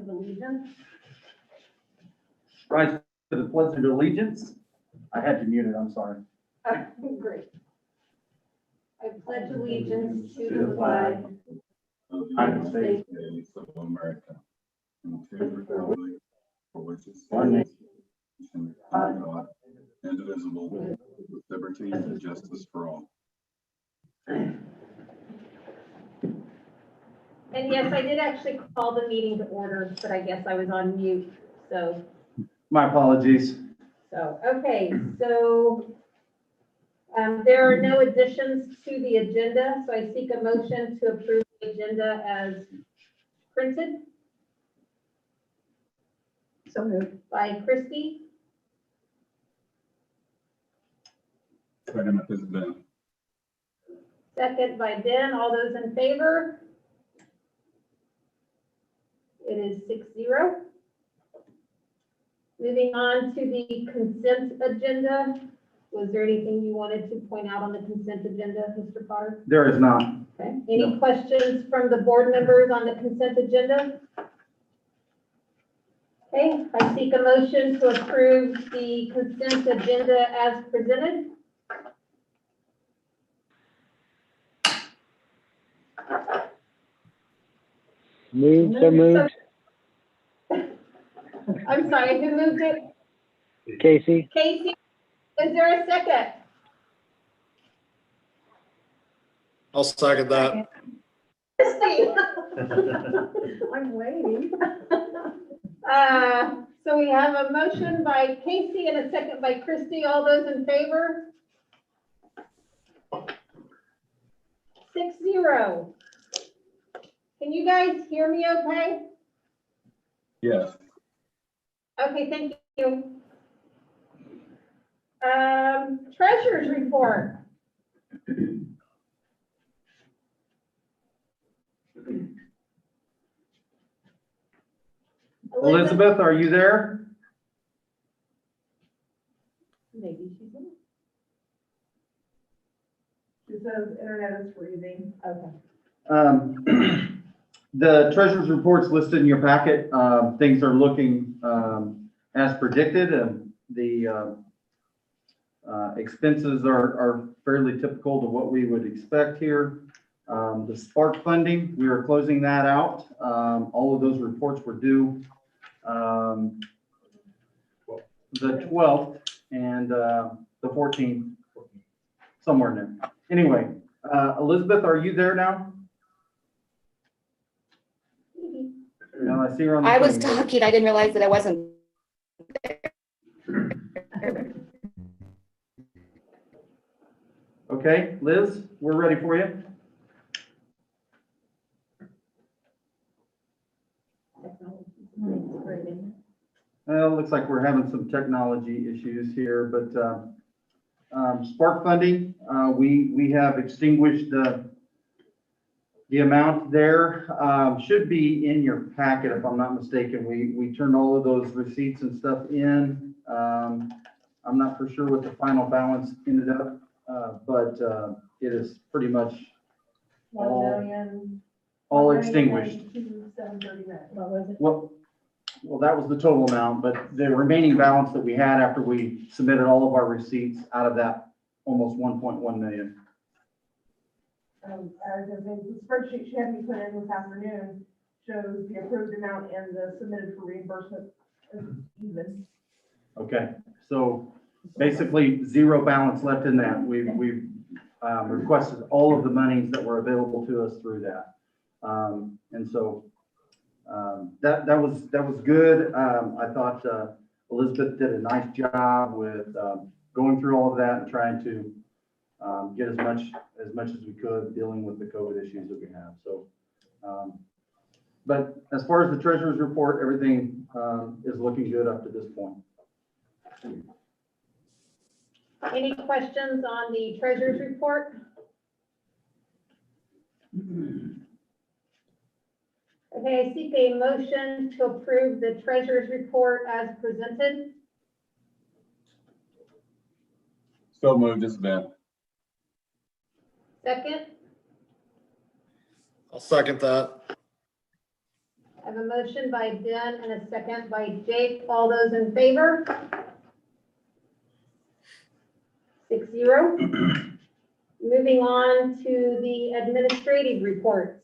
of allegiance. Rise to the pledge of allegiance. I had you muted, I'm sorry. Great. I pledge allegiance to the flag of the United United States of America, and to the republic for which it One stands, one God, indivisible, with liberty and justice for all. And yes, I did actually call the meeting to order, but I guess I was on mute, so. My apologies. Okay, so there are no additions to the agenda, so I seek a motion to approve the agenda as printed. So moved. By Christie, Second, this has been. second by Ben. All those in favor? It is 6-0. Moving on to the consent agenda. Was there anything you wanted to point out on the consent agenda, Mr. Potter? There is not. Okay. Any No. questions from the board members on the consent agenda? Okay, I seek a motion to approve the consent agenda as presented. So moved. I'm sorry, who moved it? Casey. Casey, is there a second? I'll second that. Christie. I'm waiting. So we have a motion by Casey and a second by Christie. All those in favor? 6-0. Can you guys hear me okay? Yes. Okay, thank you. Treasurer's report. Elizabeth, are you there? Maybe she's in. She says internet is freezing. Okay. The treasurer's report's listed in your packet. Things are looking as predicted, and the expenses are fairly typical to what we would expect here. The Spark funding, we are closing that out. All of those reports were due the 12th and the 14th, somewhere in there. Anyway, Elizabeth, are you there now? No, I see her on the I was phone. talking, I didn't realize that I wasn't. Okay, Liz, we're ready for you. Looks like we're having some technology issues here, but Spark funding, we have extinguished the amount there. Should be in your packet if I'm not mistaken. We turned all of those receipts and stuff in. I'm not for sure what the final balance ended up, but it is pretty much all extinguished. 1,739. What was it? Well, that was the total amount, but the remaining balance that we had after we submitted all of our receipts out of that almost 1.1 million. As the spreadsheet she had me put in this afternoon shows the approved amount and the submitted for reimbursement is even. Okay, so basically zero balance left in that. We've requested all of the monies that were available to us through that. And so that was good. I thought Elizabeth did a nice job with going through all of that and trying to get as much as we could dealing with the COVID issues that we have. So, but as far as the treasurer's report, everything is looking good up to this point. Any questions on the treasurer's report? Okay, I seek a motion to approve the treasurer's report as presented. So moved, this has been. Second, I'll second that. I have I have a motion by Jen and a second by Jake. All those in favor? 6-0. Moving on to the administrative reports.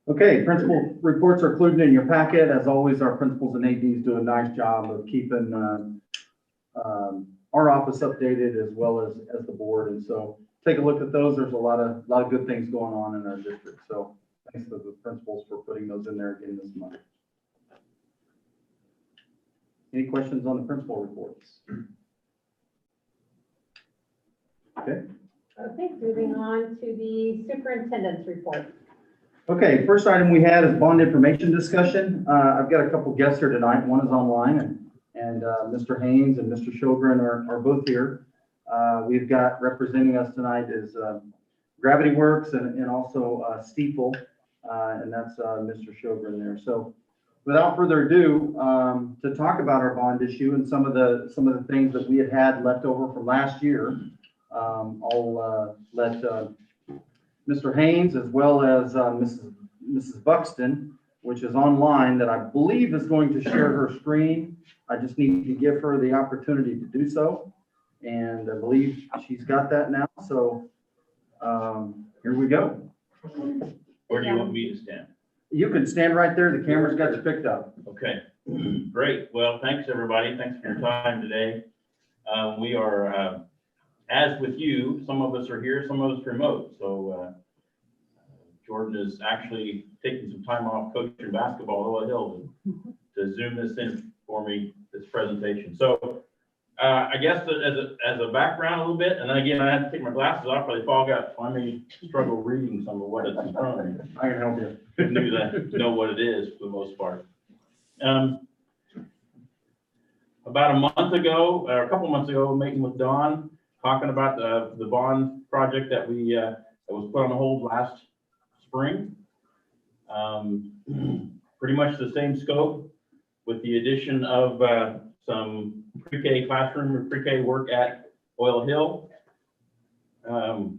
Okay, principal reports are included in your packet. As always, our principals and ADs do a nice job of keeping our office updated as well as the board. And so take a look at those. There's a lot of good things going on in our district. So thanks to the principals for putting those in there again this month. Any questions on the principal reports? Okay. Okay, moving on to the superintendent's report. Okay, first item we had is bond information discussion. I've got a couple guests here tonight. One is online and Mr. Haynes and Mr. Sjogren are both here. We've got representing us tonight is Gravity Works and also Steeple, and that's Mr. Sjogren there. So without further ado, to talk about our bond issue and some of the things that we had left over from last year, I'll let Mr. Haynes as well as Mrs. Buxton, which is online, that I believe is going to share her screen. I just need to give her the opportunity to do so. And I believe she's got that now. So here we go. Where do you want me to stand? You can stand right there. The camera's got you picked up. Okay, great. Well, thanks, everybody. Thanks for your time today. We are, as with you, some of us are here, some of us remote. So Jordan is actually taking some time off coaching basketball at Oil Hill to zoom this in for me, this presentation. So I guess as a background a little bit, and then again, I had to take my glasses off, but the fog out, so I may struggle reading some of what is in front of me. I can help you. Knew that, know what it is for the most part. About a month ago, or a couple months ago, meeting with Don, talking about the bond project that we that was put on hold last spring. Pretty much the same scope with the addition of some pre-K classroom or pre-K work at Oil Hill.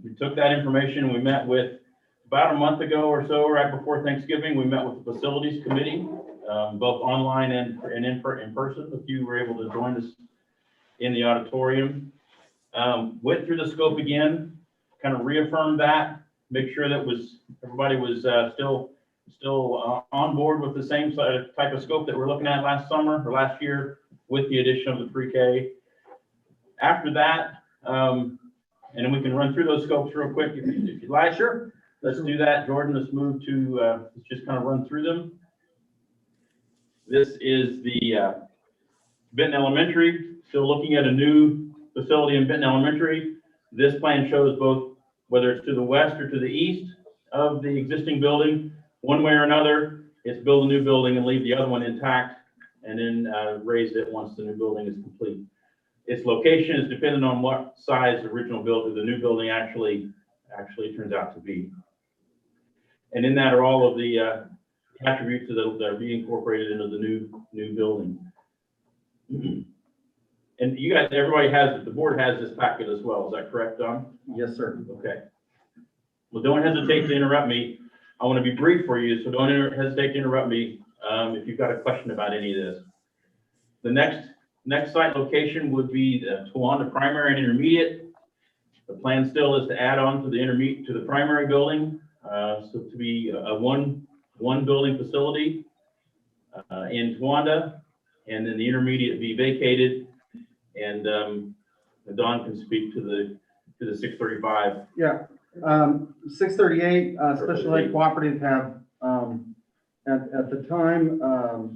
We took that information, we met with, about a month ago or so, right before Thanksgiving, we met with the facilities committee, both online and in person. A few were able to join us in the auditorium. Went through the scope again, kind of reaffirmed that, make sure that everybody was still on board with the same type of scope that we're looking at last summer or last year with the addition of the pre-K. After that, and then we can run through those scopes real quick if you'd like. Sure. Let's do that. Jordan, let's move to, let's just kind of run through them. This is the Benton Elementary, still looking at a new facility in Benton Elementary. This plan shows both, whether it's to the west or to the east of the existing building, one way or another, it's build a new building and leave the other one intact and then raise it once the new building is complete. Its location is dependent on what size the original building, the new building actually turns out to be. And in that are all of the attributes that are being incorporated into the new building. And you guys, everybody has, the board has this packet as well. Is that correct, Don? Yes, sir. Okay. Well, don't hesitate to interrupt me. I want to be brief for you, so don't hesitate to interrupt me if you've got a question about any of this. The next site location would be the Towanda Primary and Intermediate. The plan still is to add on to the primary building, so to be a one building facility in Towanda, and then the intermediate be vacated, and Don can speak to the 635. Yeah. 638, Special Ed Cooperative have, at the time,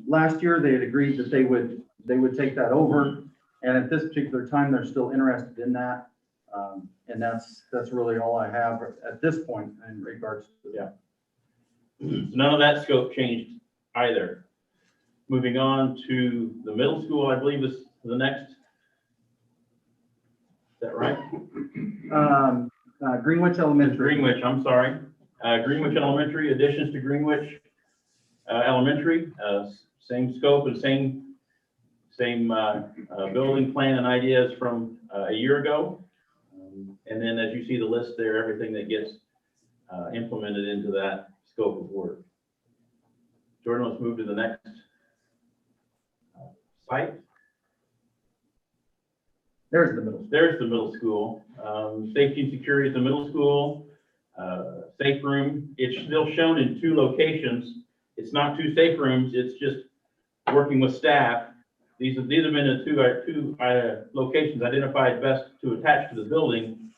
last year, they had agreed that they would take that over. And at this particular time, they're still interested in that. And that's really all I have at this point in regards to that. So none of that scope changed either. Moving on to the middle school, I believe is the next. Is that right? Greenwich Elementary. Greenwich, I'm sorry. Greenwich Elementary, additions to Greenwich Elementary, same scope and same building plan and ideas from a year ago. And then as you see the list there, everything that gets implemented into that scope of work. Jordan, let's move to the next site. There's the middle. There's the middle school. Safety and security at the middle school. Safe room, it's still shown in 2 locations. It's not 2 safe rooms, it's just working with staff. These have been the two locations identified best to attach to the building.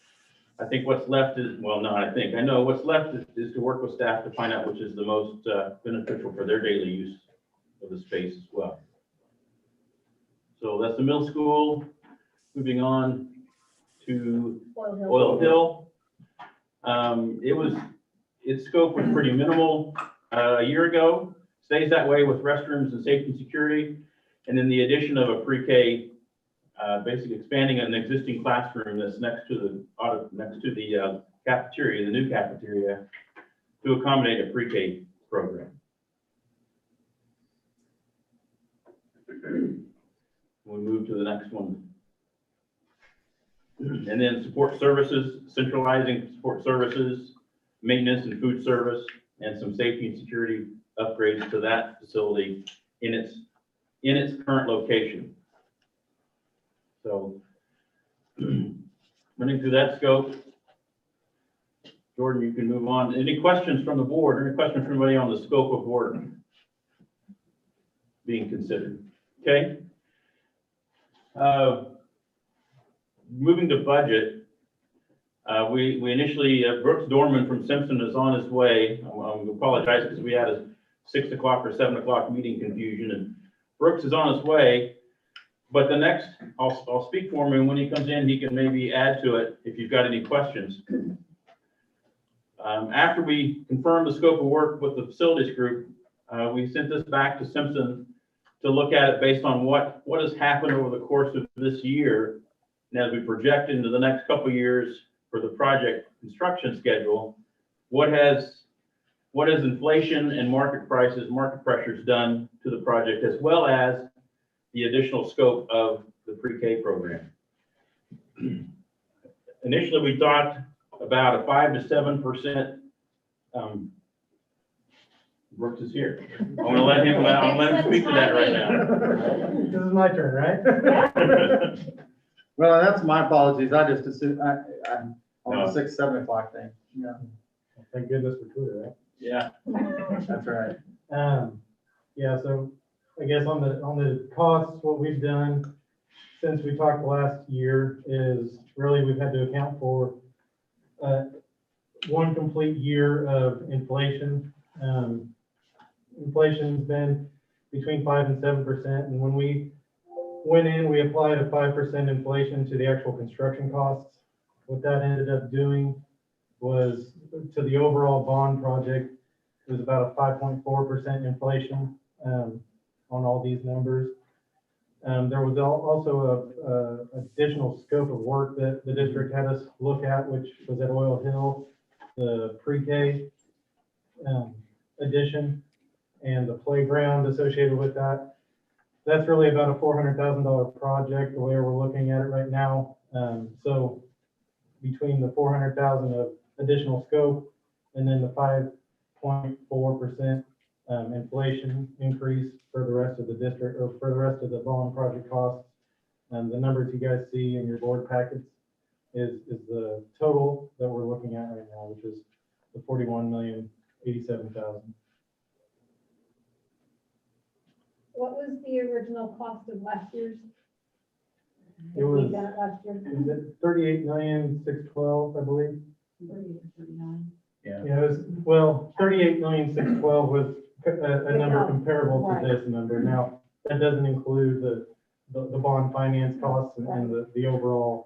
I think what's left is, well, no, I know what's left is to work with staff to find out which is the most beneficial for their daily use of the space as well. So that's the middle school. Moving on to Oil Hill. Its scope was pretty minimal a year ago. Stays that way with restrooms and safety and security. And then the addition of a pre-K, basically expanding an existing classroom that's next to the cafeteria, the new cafeteria, to accommodate a pre-K program. We move to the next one. And then support services, centralizing support services, maintenance and food service, and some safety and security upgrades to that facility in its current location. So running through that scope, Jordan, you can move on. Any questions from the board? Any questions from anybody on the scope of work being considered? Okay. Moving to budget, we initially, Brooks Dorman from Simpson is on his way. I apologize because we had a 6 o'clock or 7 o'clock meeting confusion, and Brooks is on his way. But the next, I'll speak for him, and when he comes in, he can maybe add to it if you've got any questions. After we confirmed the scope of work with the facilities group, we sent this back to Simpson to look at it based on what has happened over the course of this year. And as we project into the next couple of years for the project construction schedule, what has inflation and market pressures done to the project, as well as the additional scope of the pre-K program. Initially, we thought about a 5 to 7%. Brooks is here. I'm gonna let him speak to that right now. This is my turn, right? Well, that's my apologies. I just assumed, I'm on No. the 6, 7 o'clock thing. Yeah, Thank goodness for Twitter, right? Yeah. that's right. Yeah, so I guess on the costs, what we've done since we talked last year is really we've had to account for one complete year of inflation. Inflation's been between 5 and 7%, and when we went in, we applied a 5% inflation to the actual construction costs. What that ended up doing was, to the overall bond project, it was about a 5.4% inflation on all these numbers. There was also a additional scope of work that the district had us look at, which was at Oil Hill, the pre-K addition and the playground associated with that. That's really about a $400,000 project, the way we're looking at it right now. So between the 400,000 of additional scope and then the 5.4% inflation increase for the rest of the district, or for the rest of the bond project costs, the numbers you guys see in your board packets is the total that we're looking at right now, which is the $41,087,000. What was the original cost of last year's? It was, We done it last year. is it 38,612,000, I believe? 39. Yeah. Yeah, it was, well, 38,612,000 was a number Yeah. comparable to Right. this number. Now, that doesn't include the bond finance costs and the overall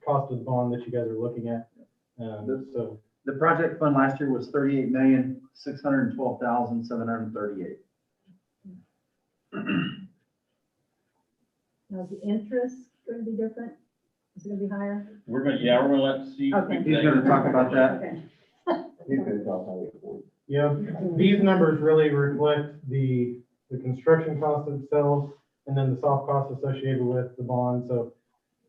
cost of the bond that you guys are looking at. So, The project fund last year was $38,612,738. Now, is the interest going to be different? Is it going to be higher? We're gonna let Steve. Okay. speak He's to gonna that. talk about that. Okay. yeah, these numbers really reflect the construction costs themselves and then the soft costs associated with the bond. So,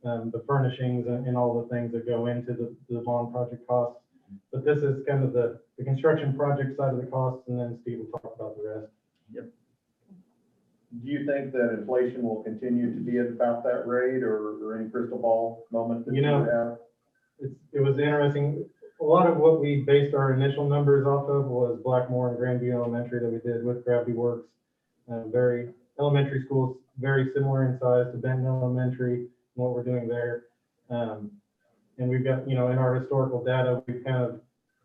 the furnishings and all the things that go into the bond project costs. But this is kind of the construction project side of the costs, and then Steve will talk about the rest. Do you think that inflation will continue to be at about that rate, or any crystal ball moment that You you know, would have? It was interesting. A lot of what we based our initial numbers off of was Blackmore and Grandview Elementary that we did with Gravity Works. Elementary schools, very similar in size to Benton Elementary, and what we're doing there. And we've got, in our historical data, we've kind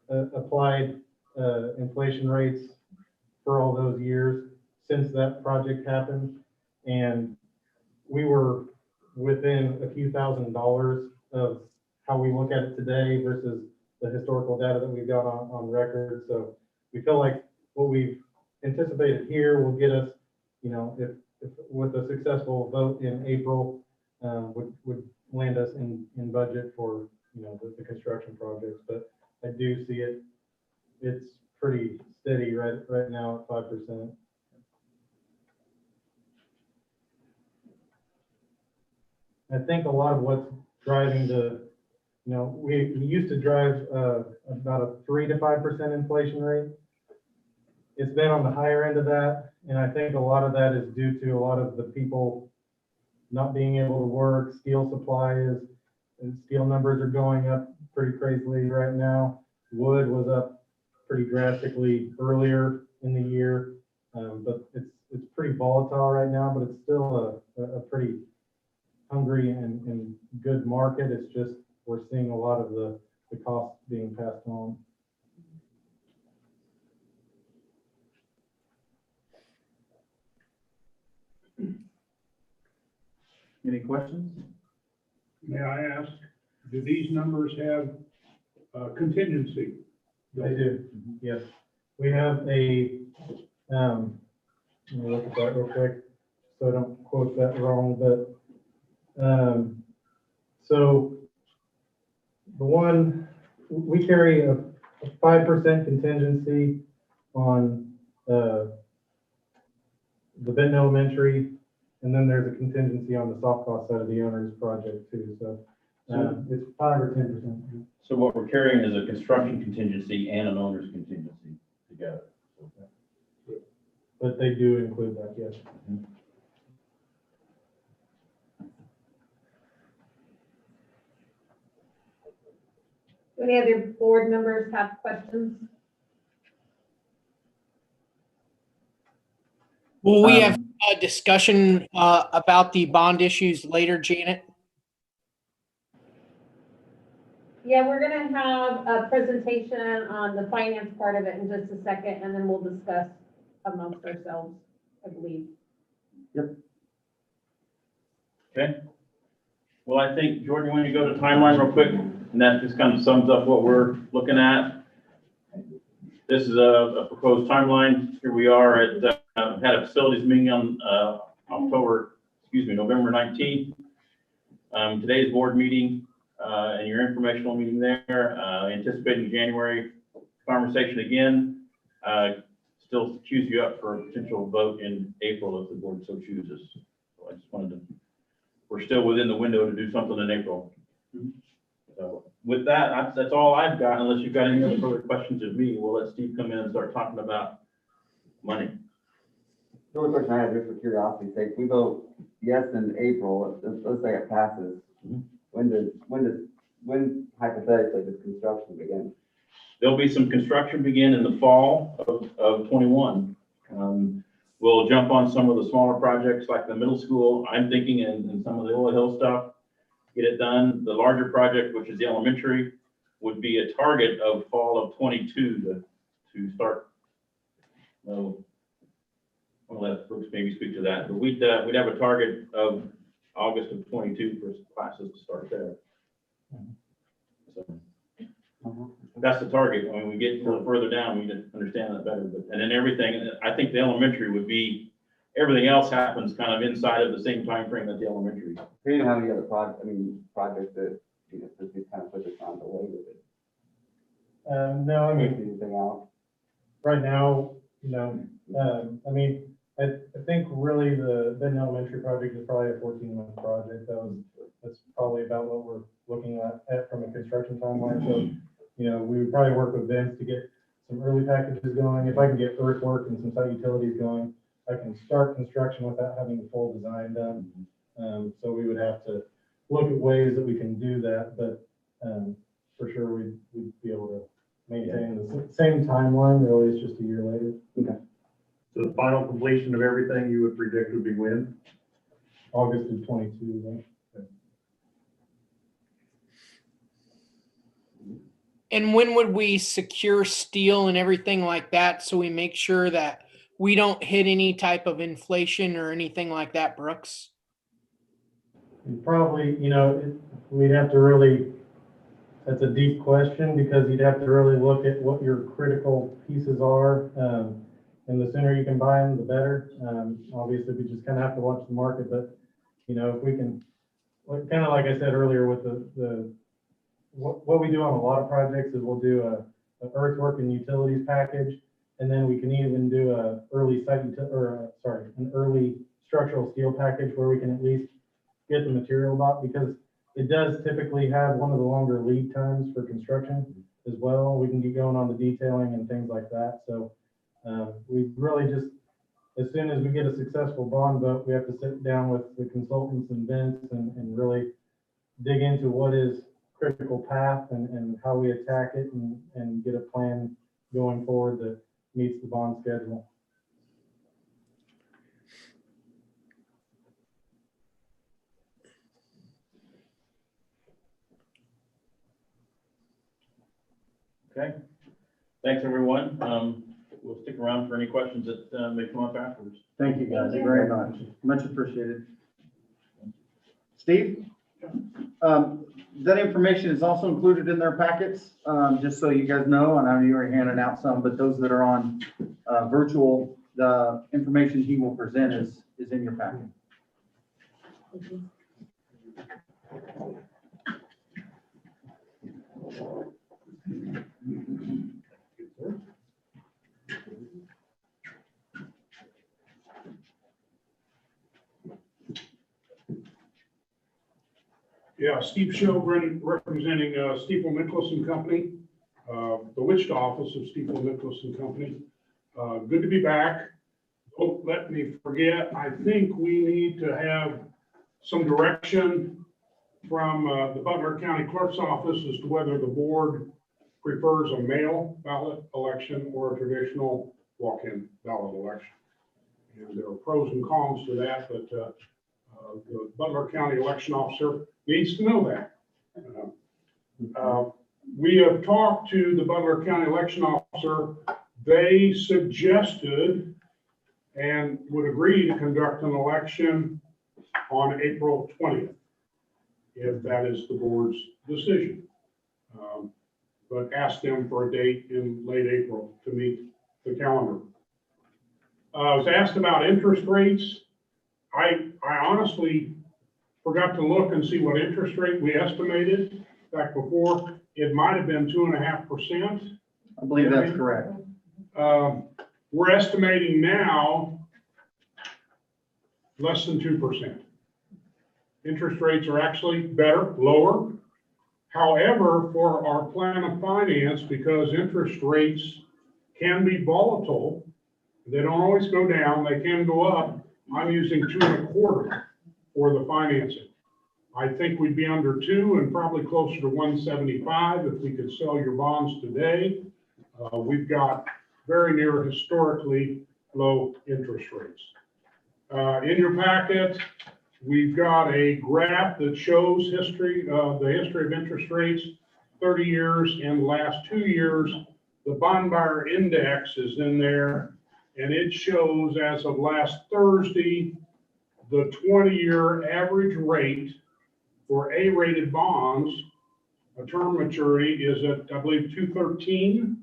of applied inflation rates for all those years since that project happened. And we were within a few $1,000s of how we look at it today versus the historical data that we've got on record. So we feel like what we've anticipated here will get us, if with a successful vote in April, would land us in budget for, the construction projects. But I do see it's pretty steady right now at 5%. I think a lot of what's driving we used to drive about a 3 to 5% inflation rate. It's been on the higher end of that, and I think a lot of that is due to a lot of the people not being able to work. Steel steel numbers are going up pretty crazily right now. Wood was up pretty drastically earlier in the year, but it's pretty volatile right now, but it's still a pretty hungry and good market. It's just we're seeing a lot of the costs being passed on. Any questions? May I ask, do these numbers have contingency? They do, yes. We have let me look at that real quick so I don't quote that wrong, but so the one, we carry a 5% contingency on the Benton Elementary, and then there's a contingency on the soft cost side of the owner's project too. So it's 5 or 10%. So what we're carrying is a construction contingency and an owner's contingency together. But they do include that, yes. Do any other board members have questions? Will we have a discussion about the bond issues later, Janet? Yeah, we're gonna have a presentation on the finance part of it in just a second, and then we'll discuss amongst ourselves, I believe. Okay. Well, I think, Jordan, when you go to timeline real quick, and that just kind of sums up what we're looking at. This is a proposed timeline. Here we are at, had a facilities meeting on November 19th. Today's board meeting and your informational meeting there, anticipating January conversation again. Still queues you up for a potential vote in April if the board so chooses. So I just wanted to, we're still within the window to do something in April. So with that, that's all I've got, unless you've got any other further questions of me. We'll let Steve come in and start talking about money. The only question I have, just for curiosity's sake, we vote yes in April, let's say it passes. When hypothetically does construction begin? There'll be some construction begin in the fall of 21. We'll jump on some of the smaller projects like the middle school, I'm thinking, and some of the Oil Hill stuff, get it done. The larger project, which is the elementary, would be a target of fall of 22 to start. So I'll let Brooks maybe speak to that, but we'd have a target of August of 22 for classes to start there. So that's the target. When we get a little further down, we can understand that better. But, and then everything, I think the elementary would be, everything else happens kind of inside of the same time frame that the elementary. So you don't have any other projects that, since we kind of put this on delay with it? No, I mean, Anything else? right now, I mean, I think really the Benton Elementary project is probably a 14-month project. That's probably about what we're looking at from a construction timeline. So we would probably work with Vince to get some early packages going. If I can get earthwork and some site utilities going, I can start construction without having the full design done. So we would have to look at ways that we can do that, but for sure we'd be able to maintain the same timeline, really, it's just a year later. So the final completion of everything you would predict would be when? August of 22, right? And when would we secure steel and everything like that so we make sure that we don't hit any type of inflation or anything like that, Brooks? Probably, we'd have to really, that's a deep question because you'd have to really look at what your critical pieces are. And the sooner you can buy them, the better. Obviously, we just kind of have to watch the market, but if we can, kind of like I said earlier with what we do on a lot of projects is we'll do a earthwork and utilities package, and then we can even do an early structural steel package where we can at least get the material bought, because it does typically have one of the longer lead times for construction as well. We can get going on the detailing and things like that. So we really just, as soon as we get a successful bond vote, we have to sit down with the consultants and Vince and really dig into what is critical path and how we attack it and get a plan going forward that meets the bond schedule. Okay, thanks, everyone. We'll stick around for any questions that may come up afterwards. Thank you guys very much. Much appreciated. Steve? That information is also included in their packets, just so you guys know. And I know you already handed out some, but those that are on virtual, the information he will present is in your packet. Yeah, Steve Shogren, representing Stiefel Nicholas and Company, the Wichita office of Stiefel Nicholas and Company. Good to be back. Oh, let me forget, I think we need to have some direction from the Butler County Clerk's office as to whether the board prefers a mail ballot election or a traditional walk-in ballot election. And there are pros and cons to that, but the Butler County election officer needs to know that. We have talked to the Butler County election officer. They suggested and would agree to conduct an election on April 20th, if that is the board's decision. But ask them for a date in late April to meet the calendar. I was asked about interest rates. I honestly forgot to look and see what interest rate we estimated back before. It might have been 2.5%. I believe that's correct. We're estimating now less than 2%. Interest rates are actually better, lower. However, for our plan of finance, because interest rates can be volatile, they don't always go down, they can go up. I'm using 2.25 for the financing. I think we'd be under 2 and probably closer to 175 if we could sell your bonds today. We've got very near historically low interest rates. In your packet, we've got a graph that shows the history of interest rates, 30 years and last 2 years. The bond buyer index is in there, and it shows as of last Thursday, the 20-year average rate for A-rated bonds, a term maturity is at, I believe, 213.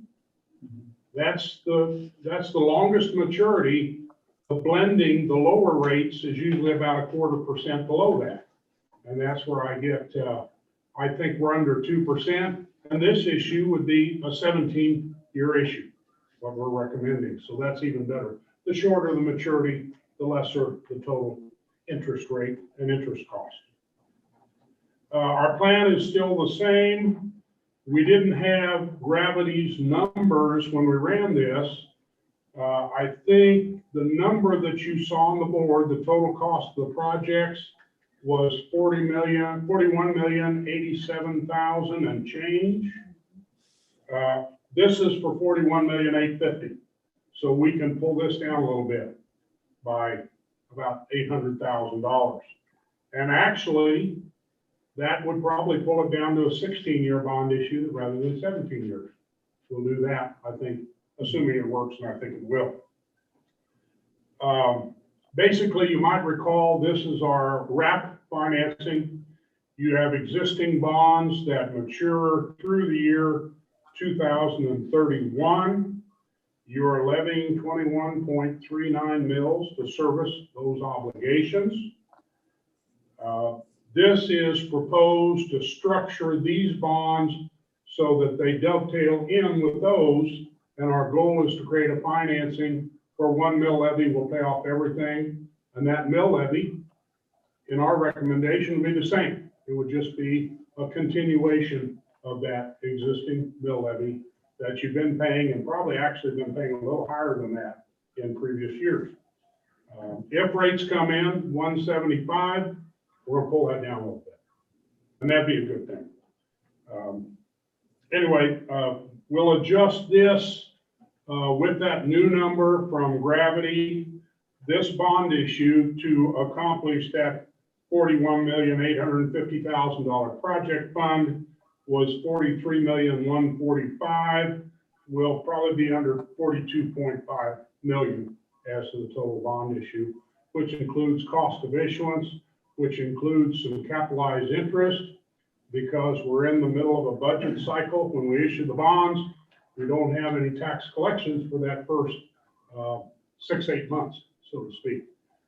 That's the longest maturity. The blending, the lower rates is usually about 0.25% below that. And that's where I get, I think we're under 2%. And this issue would be a 17-year issue, what we're recommending. So that's even better. The shorter the maturity, the lesser the total interest rate and interest cost. Our plan is still the same. we didn't have Gravity's numbers when we ran this. I think the number that you saw on the board, the total cost of the projects was 41,087,000 and change. This is for 41,850,000. So we can pull this down a little bit by about $800,000. And actually, that would probably pull it down to a 16-year bond issue rather than 17 years. We'll do that, I think, assuming it works, and I think it will. Basically, you might recall this is our wrap financing. You have existing bonds that mature through the year 2031. You are levying 21.39 mils to service those obligations. This is proposed to structure these bonds so that they dovetail in with those. And our goal is to create a financing for 1 mil levy will pay off everything. And that mill levy, in our recommendation, would be the same. It would just be a continuation of that existing mill levy that you've been paying, and probably actually been paying a little higher than that in previous years. If rates come in 175, we're gonna pull that down a little bit. And that'd be a good thing. Anyway, we'll adjust this with that new number from Gravity, this bond issue to accomplish that $41,850,000 project fund was $43,145,000. Will probably be under 42.5 million as to the total bond issue, which includes cost of issuance, which includes some capitalized interest, because we're in the middle of a budget cycle. When we issue the bonds, we don't have any tax collections for that first 6-8 months, so to speak.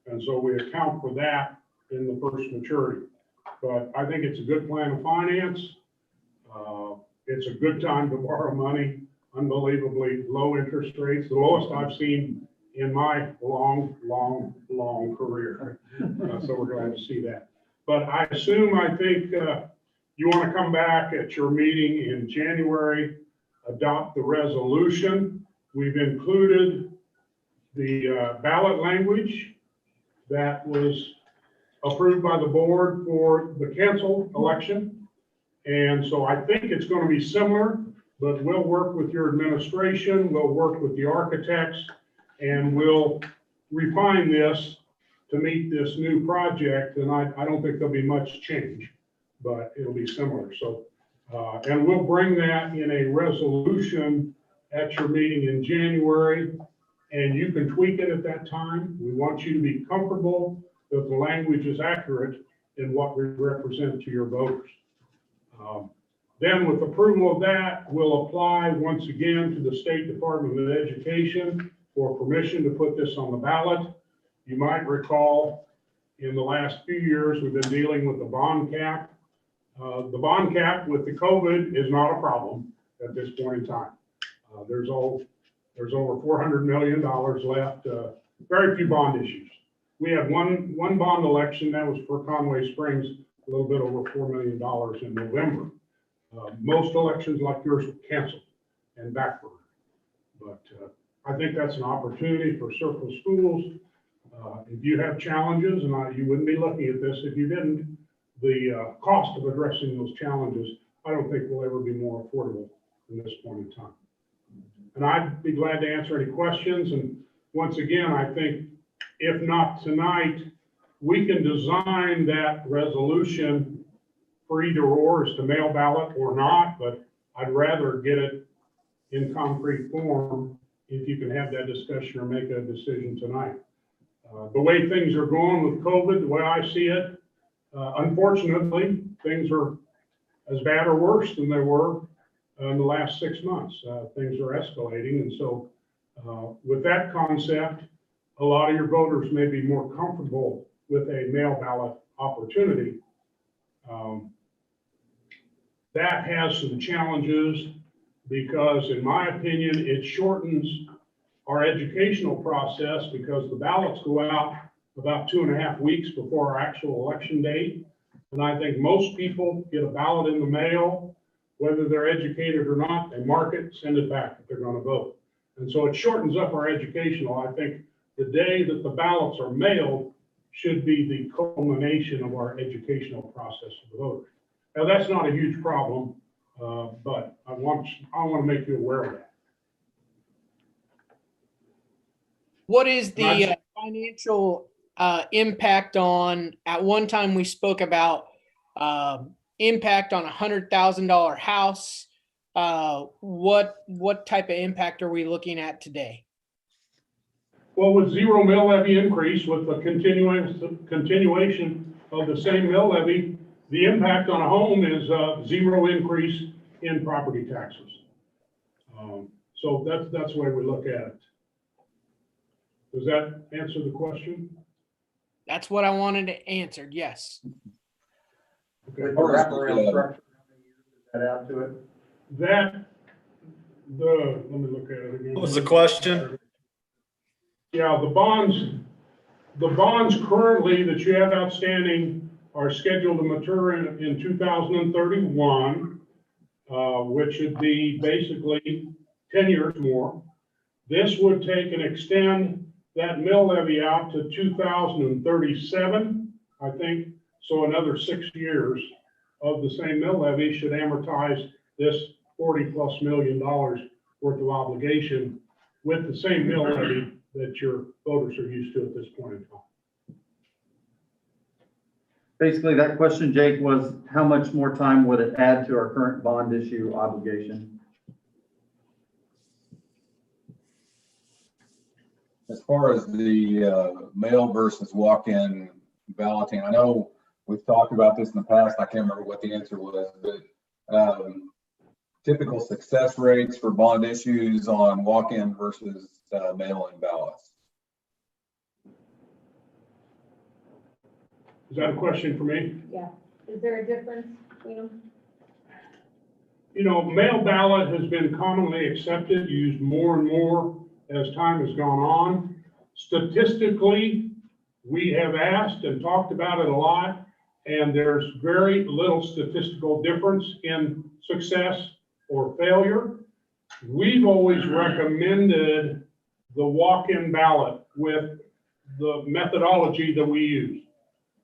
And so we account for that in the first maturity. But I think it's a good plan of finance. It's a good time to borrow money, unbelievably low interest rates, the lowest I've seen in my long career. So we're glad to see that. But I think you want to come back at your meeting in January, adopt the resolution. We've included the ballot language that was approved by the board for the canceled election. And so I think it's going to be similar, but we'll work with your administration, we'll work with the architects, and we'll refine this to meet this new project. And I don't think there'll be much change, but it'll be similar. So, and we'll bring that in a resolution at your meeting in January, and you can tweak it at that time. We want you to be comfortable that the language is accurate in what we represent to your voters. Then with approval of that, we'll apply once again to the State Department of Education for permission to put this on the ballot. You might recall in the last few years, we've been dealing with the bond cap. The bond cap with the COVID is not a problem at this point in time. There's over $400 million left, very few bond issues. We had one bond election, that was for Conway Springs, a little bit over $4 million in November. Most elections like yours were canceled and backburnered. But I think that's an opportunity for Circle Schools. If you have challenges, and you wouldn't be looking at this if you didn't, the cost of addressing those challenges, I don't think will ever be more affordable than this point in time. And I'd be glad to answer any questions. And once again, I think if not tonight, we can design that resolution for either or, as to mail ballot or not, but I'd rather get it in concrete form if you can have that discussion or make a decision tonight. The way things are going with COVID, the way I see it, unfortunately, things are as bad or worse than they were in the last 6 months. Things are escalating. And so with that concept, a lot of your voters may be more comfortable with a mail ballot opportunity. That has some challenges because, in my opinion, it shortens our educational process because the ballots go out about 2.5 weeks before our actual election date. And I think most people get a ballot in the mail whether they're educated or not, they mark it, send it back if they're gonna vote. And so it shortens up our educational. I think the day that the ballots are mailed should be the culmination of our educational process of the voters. Now, that's not a huge problem, but I want to make you aware of that. What is the financial impact on, at one time we spoke about impact on $100,000 house. What type of impact are we looking at today? Well, with zero mill levy increase, with the continuation of the same mill levy, the impact on a home is zero increase in property taxes. So that's the way we look at it. Does that answer the question? That's what I wanted answered, yes. Okay. With the wraparound structure, how many years does that add to it? Let me look at it again. What was the question? Yeah, the bonds currently that you have outstanding are scheduled to mature in 2031, which would be basically 10 years more. This would take and extend that mill levy out to 2037, I think. So another 6 years of the same mill levy should amortize this $40+ million worth of obligation with the same mill levy that your voters are used to at this point in time. Basically, that question, Jake, was how much more time would it add to our current bond issue obligation? As far as the mail versus walk-in balloting, I know we've talked about this in the past. I can't remember what the answer was, but typical success rates for bond issues on walk-in versus mail-in ballots. Is that a question for me? Yeah. Is there a difference between them? You know, mail ballot has been commonly accepted, used more and more as time has gone on. Statistically, we have asked and talked about it a lot, and there's very little statistical difference in success or failure. We've always recommended the walk-in ballot with the methodology that we use.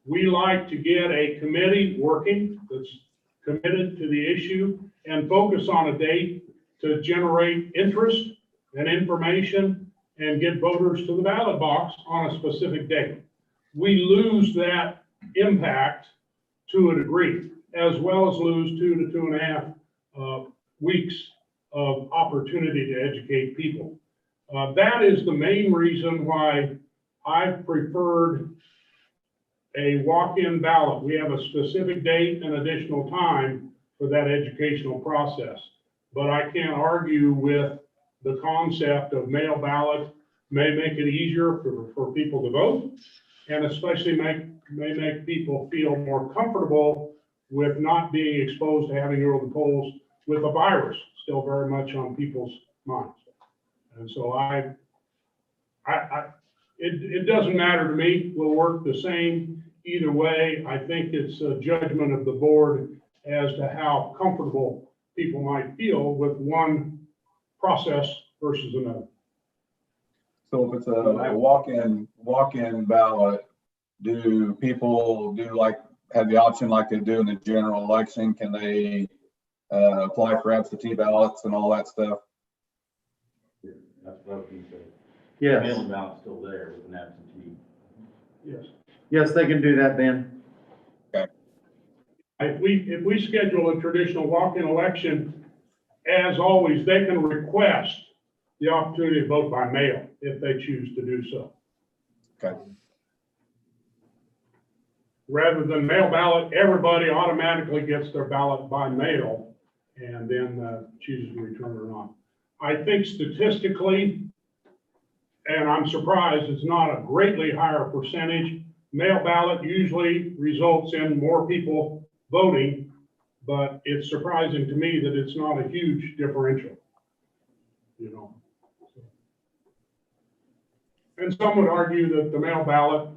We like to get a committee working that's committed to the issue and focus on a date to generate interest and information and get voters to the ballot box on a specific date. We lose that impact to a degree, as well as lose 2 to 2.5 weeks of opportunity to educate people. That is the main reason why I've preferred a walk-in ballot. We have a specific date and additional time for that educational process. But I can't argue with the concept of mail ballot may make it easier for people to vote, and especially may make people feel more comfortable with not being exposed to having to go to the polls with a virus still very much on people's minds. And so it doesn't matter to me. We'll work the same either way. I think it's a judgment of the board as to how comfortable people might feel with one process versus another. So if it's a walk-in ballot, do people have the option like they do in the general election? Can they apply for absentee ballots and all that stuff? That's what he said. Yes. Mail-in ballot's still there with an absentee. Yes. Yes, they can do that, Ben. Okay. If we schedule a traditional walk-in election, as always, they can request the opportunity to vote by mail if they choose to do so. Okay. Rather than mail ballot, everybody automatically gets their ballot by mail and then chooses to return or not. I think statistically, and I'm surprised it's not a greatly higher percentage, mail ballot usually results in more people voting, but it's surprising to me that it's not a huge differential, you know. And some would argue that the mail ballot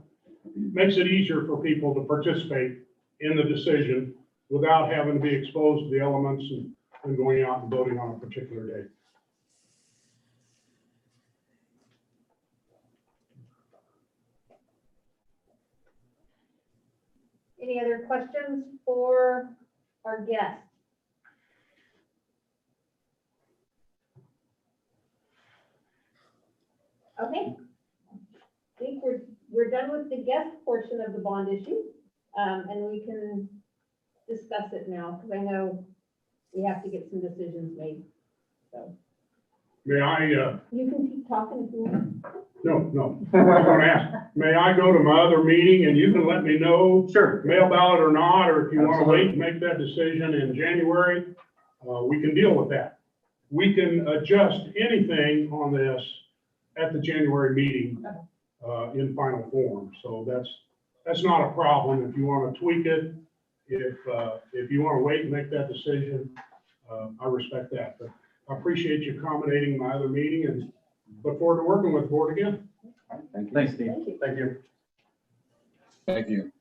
makes it easier for people to participate in the decision without having to be exposed to the elements and than going out and voting on a particular day. Any other questions for our guest? Okay. I think we're done with the guest portion of the bond issue, and we can discuss it now, because I know we have to get some decisions made. So May I, you can keep talking if you want. no, I was gonna ask, may I go to my other meeting and you can let me know, Sure. mail ballot or not, or if you wanna wait Absolutely. and make that decision in January, we can deal with that. We can adjust anything on this at the January meeting, in final form. So that's not a problem. If you wanna tweak it, if you wanna wait and make that decision, I respect that. But I appreciate you accommodating my other meeting and look forward to working with the board again. Thank you. Thanks, Steve. Thank you. Thank you. Thank you.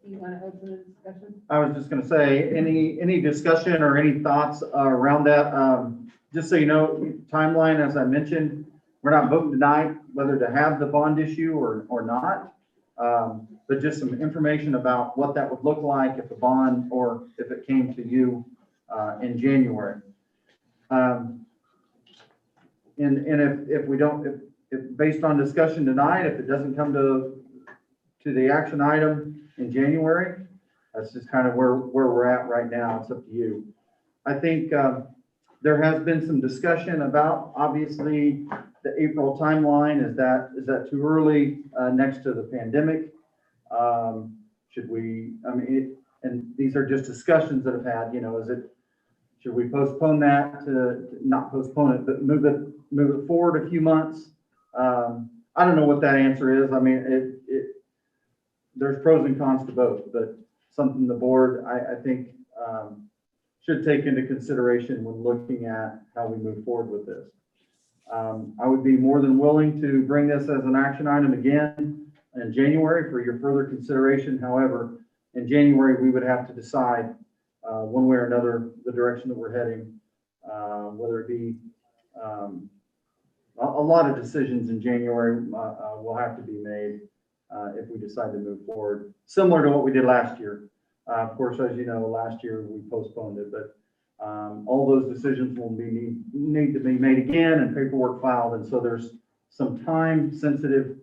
You want to open the discussion? I was just gonna say, any discussion or any thoughts around that? Just so you know, timeline, as I mentioned, we're not voting tonight whether to have the bond issue or not. But just some information about what that would look like if the bond, or if it came to you, in January. And if we don't, if based on discussion tonight, if it doesn't come to the action item in January, that's just kind of where we're at right now. It's up to you. I think, there has been some discussion about, obviously, the April timeline. Is that too early, next to the pandemic? Should we, I mean, and these are just discussions that have had, should we postpone that not postpone it, but move it forward a few months? I don't know what that answer is. I mean, there's pros and cons to both, but something the board, I think, should take into consideration when looking at how we move forward with this. I would be more than willing to bring this as an action item again in January for your further consideration. However, in January, we would have to decide one way or another the direction that we're heading, whether it be a lot of decisions in January will have to be made if we decide to move forward, similar to what we did last year. Of course, as you know, last year we postponed it, but all those decisions will need to be made again and paperwork filed. And so there's some time-sensitive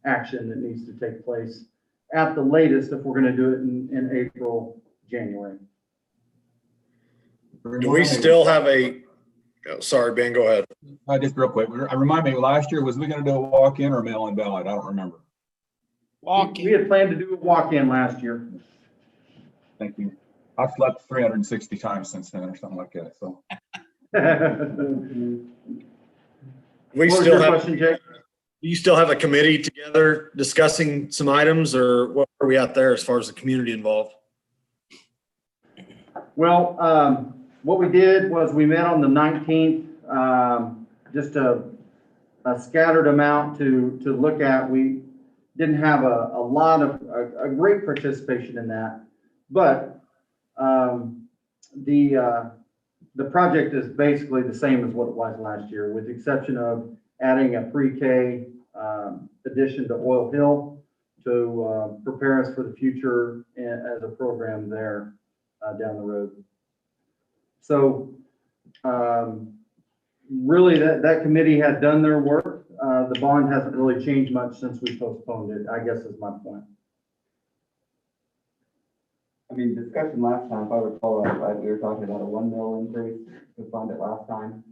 action that needs to take place at the latest if we're going to do it in April, January. Do we still have sorry, Ben, go ahead. Just real quick, remind me, last year, was we gonna do a walk-in or mail-in ballot? I don't remember. We had planned to do a walk-in last year. Thank you. I've slept 360 times since then or something like that, so. We What was still your have, question, Jake? do you still have a committee together discussing some items, or what are we at there as far as the community involved? Well, what we did was we met on the 19th, just a scattered amount to look at. We didn't have a great participation in that, but the project is basically the same as what it was last year, with the exception of adding a pre-K addition to Oil Hill to prepare us for the future as a program there down the road. So really that committee had done their work. The bond hasn't really changed much since we postponed it, I guess is my point. I mean, discussion last time, if I recall, right, we were talking about a 1 mil increase to fund it last time.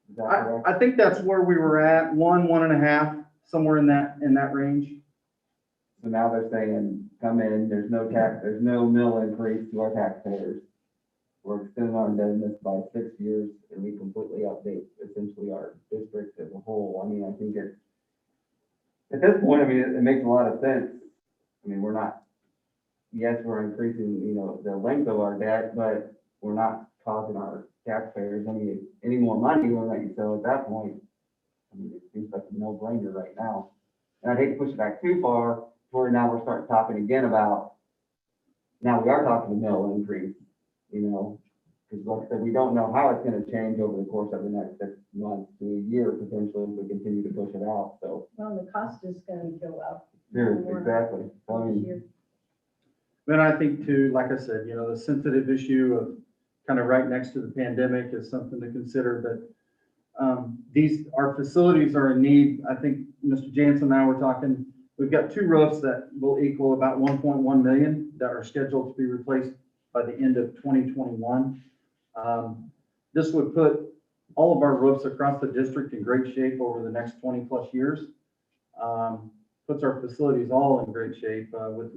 Is that correct? I think that's where we were at, 1.5, somewhere in that range. So now they're saying, come in, there's no mill increase to our taxpayers. We're extending our indebtedness by 6 years, and we completely update essentially our district as a whole. I mean, I think at this point, I mean, it makes a lot of sense. I mean, yes, we're increasing, the length of our debt, but we're not causing our taxpayers any more money. So at that point, I mean, it seems like a no-brainer right now. And I'd hate to push it back too far, where now we're starting talking again about, now we are talking a mill increase, you know? Because like I said, we don't know how it's gonna change over the course of the next 6 months to a year potentially if we continue to push it out, so. Well, the cost is gonna go up. Sure, more exactly. So, I this mean, year. But I think too, like I said, the sensitive issue of kind of right next to the pandemic is something to consider, but our facilities are in need. I think Mr. Jansen and I were talking, we've got 2 roofs that will equal about 1.1 million that are scheduled to be replaced by the end of 2021. This would put all of our roofs across the district in great shape over the next 20 plus years. Puts our facilities all in great shape with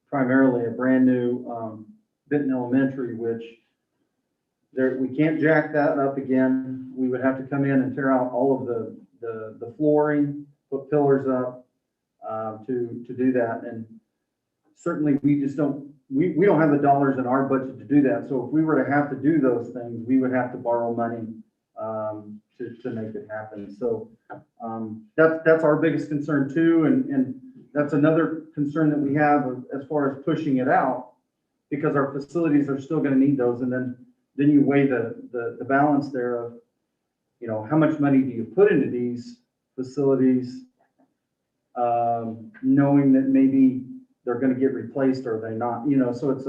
primarily a brand new Benton Elementary, which we can't jack that up again. We would have to come in and tear out all of the flooring, put pillars up to do that. And certainly we just don't have the dollars in our budget to do that. So if we were to have to do those things, we would have to borrow money to make it happen. So that's our biggest concern too. And that's another concern that we have as far as pushing it out, because our facilities are still going to need those. And then you weigh the balance there of, how much money do you put into these facilities, knowing that maybe they're going to get replaced or they're not, so it's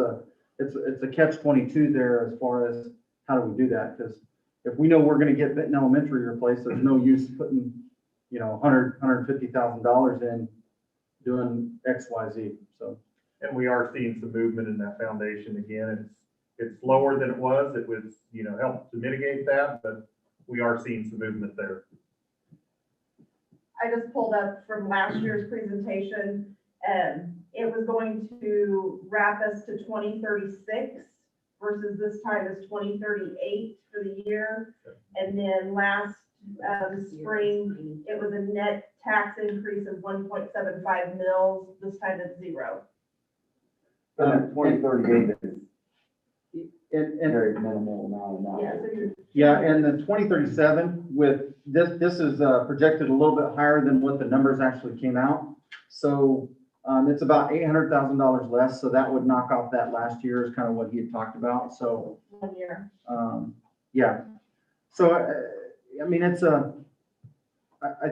a catch-22 there as far as how do we do that? Because if we know we're going to get Benton Elementary replaced, there's no use putting, $150,000 in doing X, Y, Z. So. And we are seeing some movement in that foundation again. It's lower than it was. It was, helped to mitigate that, but we are seeing some movement there. I just pulled up from last year's presentation, and it was going to wrap us to 2036 versus this time is 2038 for the year. And then last spring, it was a net tax increase of 1.75 mils. This time it's 0. but that 2038 is And very minimal amount Yeah, of so you're, yeah, and the 2037 with this is projected a little bit higher than what the numbers actually came out. So it's about $800,000 less. So that would knock off that last year is kind of what he had talked about. So 1 year. yeah. So I mean, I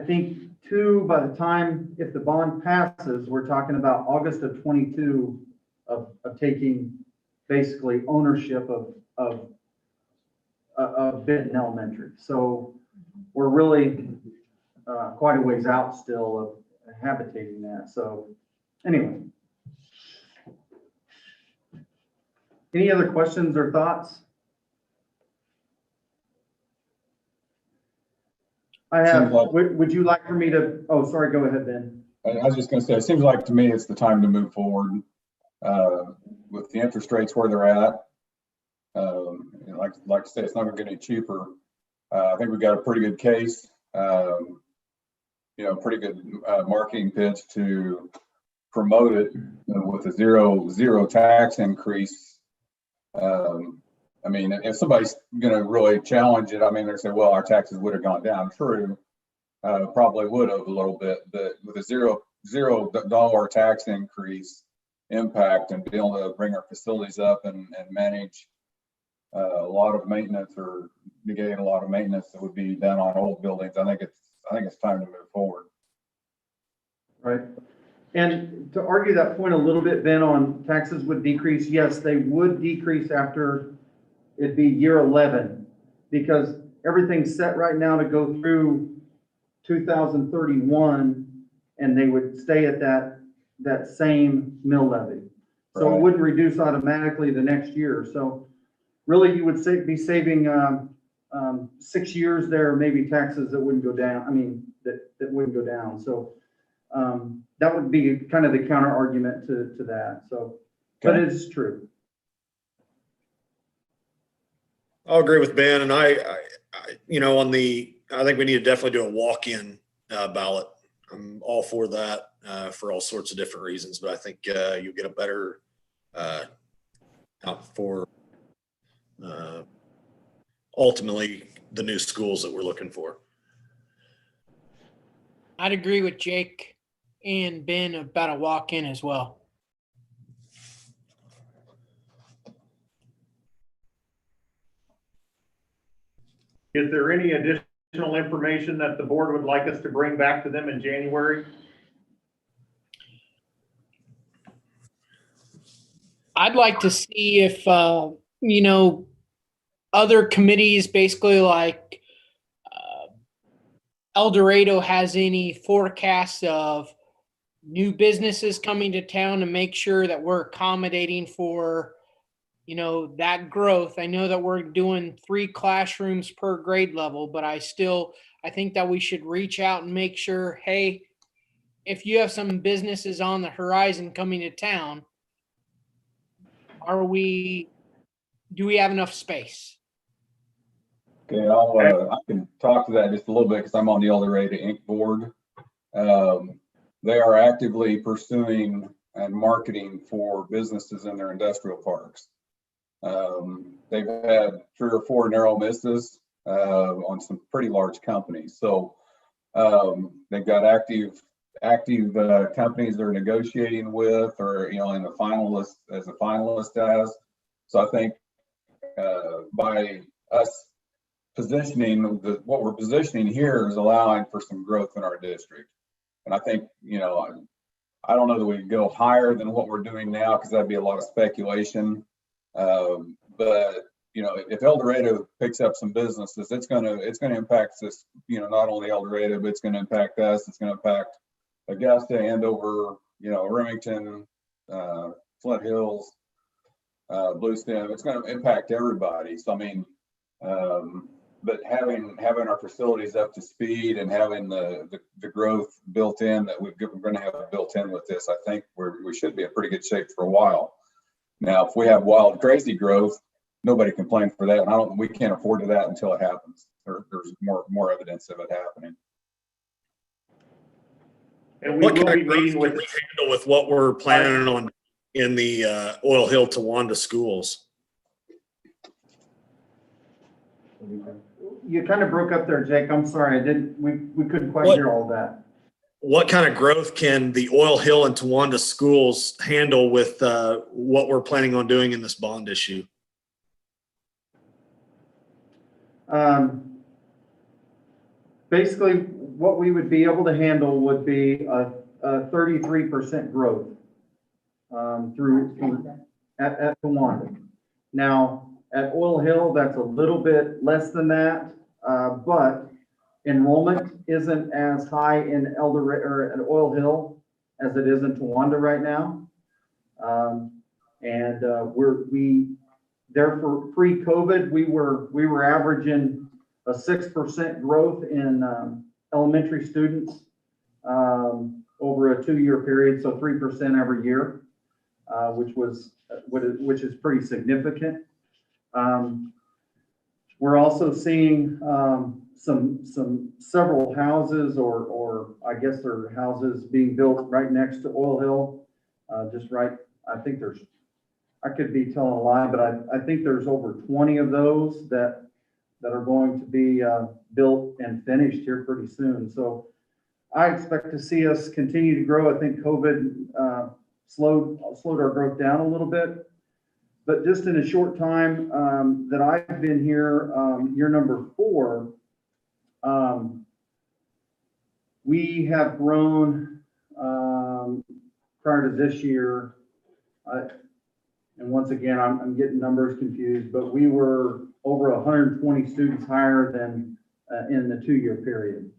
think too, by the time, if the bond passes, we're talking about August of 22 of taking basically ownership of Benton Elementary. So we're really quite a ways out still of habitating that. So anyway. Any other questions or thoughts? I have, would you like for me to, oh, sorry, go ahead, Ben. I was just going to say, it seems like to me it's the time to move forward with the interest rates where they're at. Like I say, it's not going to get any cheaper. I think we've got a pretty good case, pretty good marketing pitch to promote it with a zero tax increase. I mean, if somebody's going to really challenge it, I mean, they're saying, well, our taxes would have gone down. True, probably would have a little bit, but with a $0 tax increase impact and be able to bring our facilities up and manage a lot of maintenance or negate a lot of maintenance that would be done on old buildings, I think it's time to move forward. Right. And to argue that point a little bit, Ben, on taxes would decrease, yes, they would decrease after it'd be year 11, because everything's set right now to go through 2031, and they would stay at that same mill levy. So Right. it wouldn't reduce automatically the next year. So really you would be saving 6 years there, maybe taxes that wouldn't go down. I mean, that wouldn't go down. So that would be kind of the counter argument to that. So, but it is true. I'll agree with Ben, and I think we need to definitely do a walk-in ballot. I'm all for that for all sorts of different reasons, but I think you'll get a better out for ultimately the new schools that we're looking for. I'd agree with Jake and Ben about a walk-in as well. Is there any additional information that the board would like us to bring back to them in January? I'd like to see if, other committees, basically like El Dorado, has any forecasts of new businesses coming to town to make sure that we're accommodating for, that growth. I know that we're doing 3 classrooms per grade level, but I think that we should reach out and make sure, hey, if you have some businesses on the horizon coming to town, do we have enough space? Okay, I can talk to that just a little bit because I'm on the El Dorado Inc. board. They are actively pursuing and marketing for businesses in their industrial parks. They've had 3 or 4 narrow misses on some pretty large companies. So they've got active companies they're negotiating with, or in the finalist as a finalist as. So I think by us positioning what we're positioning here is allowing for some growth in our district. And I think I don't know that we can go higher than what we're doing now because that'd be a lot of speculation. But if El Dorado picks up some businesses, it's gonna impact this. Not only El Dorado, but it's gonna impact us. It's gonna impact Augusta, Andover, Remington, Flint Hills, Bluestem. It's gonna impact everybody. So I mean, but having our facilities up to speed and having the growth built in that we're going to have built in with this, I think we should be in pretty good shape for a while. Now, if we have wild, crazy growth, nobody complains for that. And we can't afford to that until it happens. There's more evidence of it happening. And we What will kind be of growth meeting can with, we handle with what we're planning on in the Oil Hill Towanda schools? You kind of broke up there, Jake. I'm sorry. We couldn't quite hear all that. What kind of growth can the Oil Hill and Towanda schools handle with what we're planning on doing in this bond issue? Basically, what we would be able to handle would be a 33% growth at Towanda. Now, at Oil Hill, that's a little bit less than that, but enrollment isn't as high in El Dorado or at Oil Hill as it is in Towanda right now. Therefore, pre-COVID, we were averaging a 6% growth in elementary students over a 2-year period, so 3% every year, which is pretty significant. We're also seeing several houses, or I guess they're houses being built right next to Oil Hill, just right. I could be telling a lie, but I think there's over 20 of those that are going to be built and finished here pretty soon. So I expect to see us continue to grow. I think COVID slowed our growth down a little bit. But just in a short time that I've been here, year number 4, we have grown prior to this year. And once again, I'm getting numbers confused, but we were over 120 students higher than in the 2-year period.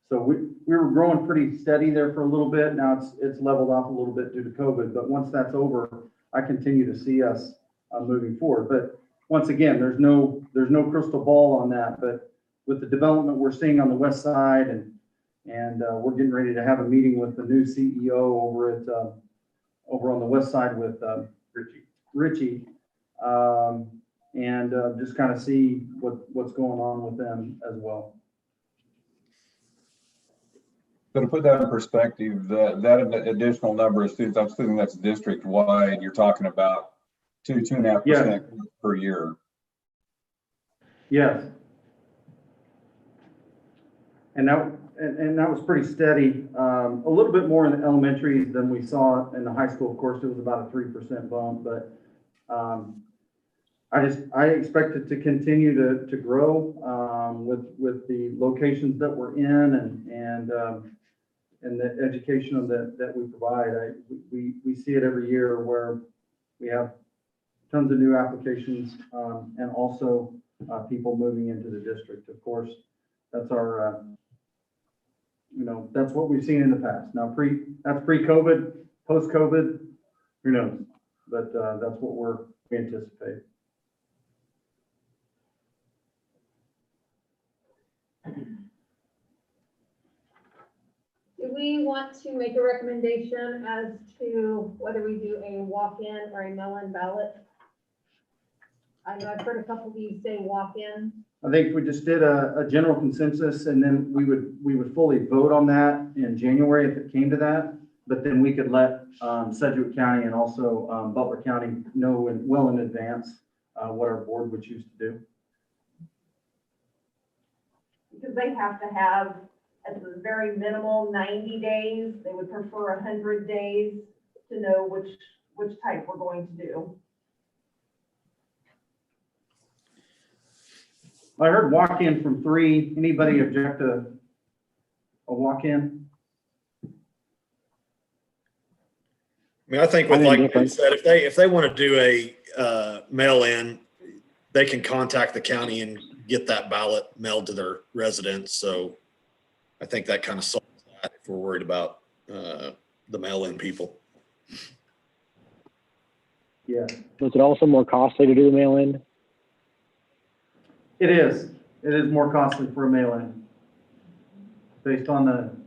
So we were growing pretty steady there for a little bit. Now it's leveled off a little bit due to COVID, but once that's over, I continue to see us moving forward. But once again, there's no crystal ball on that, but with the development we're seeing on the west side and we're getting ready to have a meeting with the new CEO over on the west side with Richie, and just kind of see what's going on with them as well. So to put that in perspective, that additional number of students, I'm assuming that's district wide, you're talking about 2.5% per year. Yes. And and that was pretty steady. A little bit more in the elementary than we saw in the high school. Of course, it was about a 3% bump, but I expect it to continue to grow with the locations that we're in and the education that we provide. We see it every year where we have tons of new applications and also people moving into the district. Of course, that's our, that's what we've seen in the past. Now, that's pre-COVID, post-COVID, who knows? But that's what we anticipate. Do we want to make a recommendation as to whether we do a walk-in or a mail-in ballot? I know I've heard a couple of you say walk-in. I think if we just did a general consensus and then we would fully vote on that in January if it came to that, but then we could let Sedgwick County and also Butler County know well in advance what our board would choose to do. Because they have to have, at the very minimal, 90 days. They would prefer 100 days to know which type we're going to do. I heard walk-in from 3. Anybody object to a walk-in? I mean, I think with, like you said, if they want to do a mail-in, they can contact the county and get that ballot mailed to their residents. So I think that kind of solves that if we're worried about the mail-in people. Yeah. Was it also more costly to do the mail-in? It is. It is more costly for a mail-in. Based on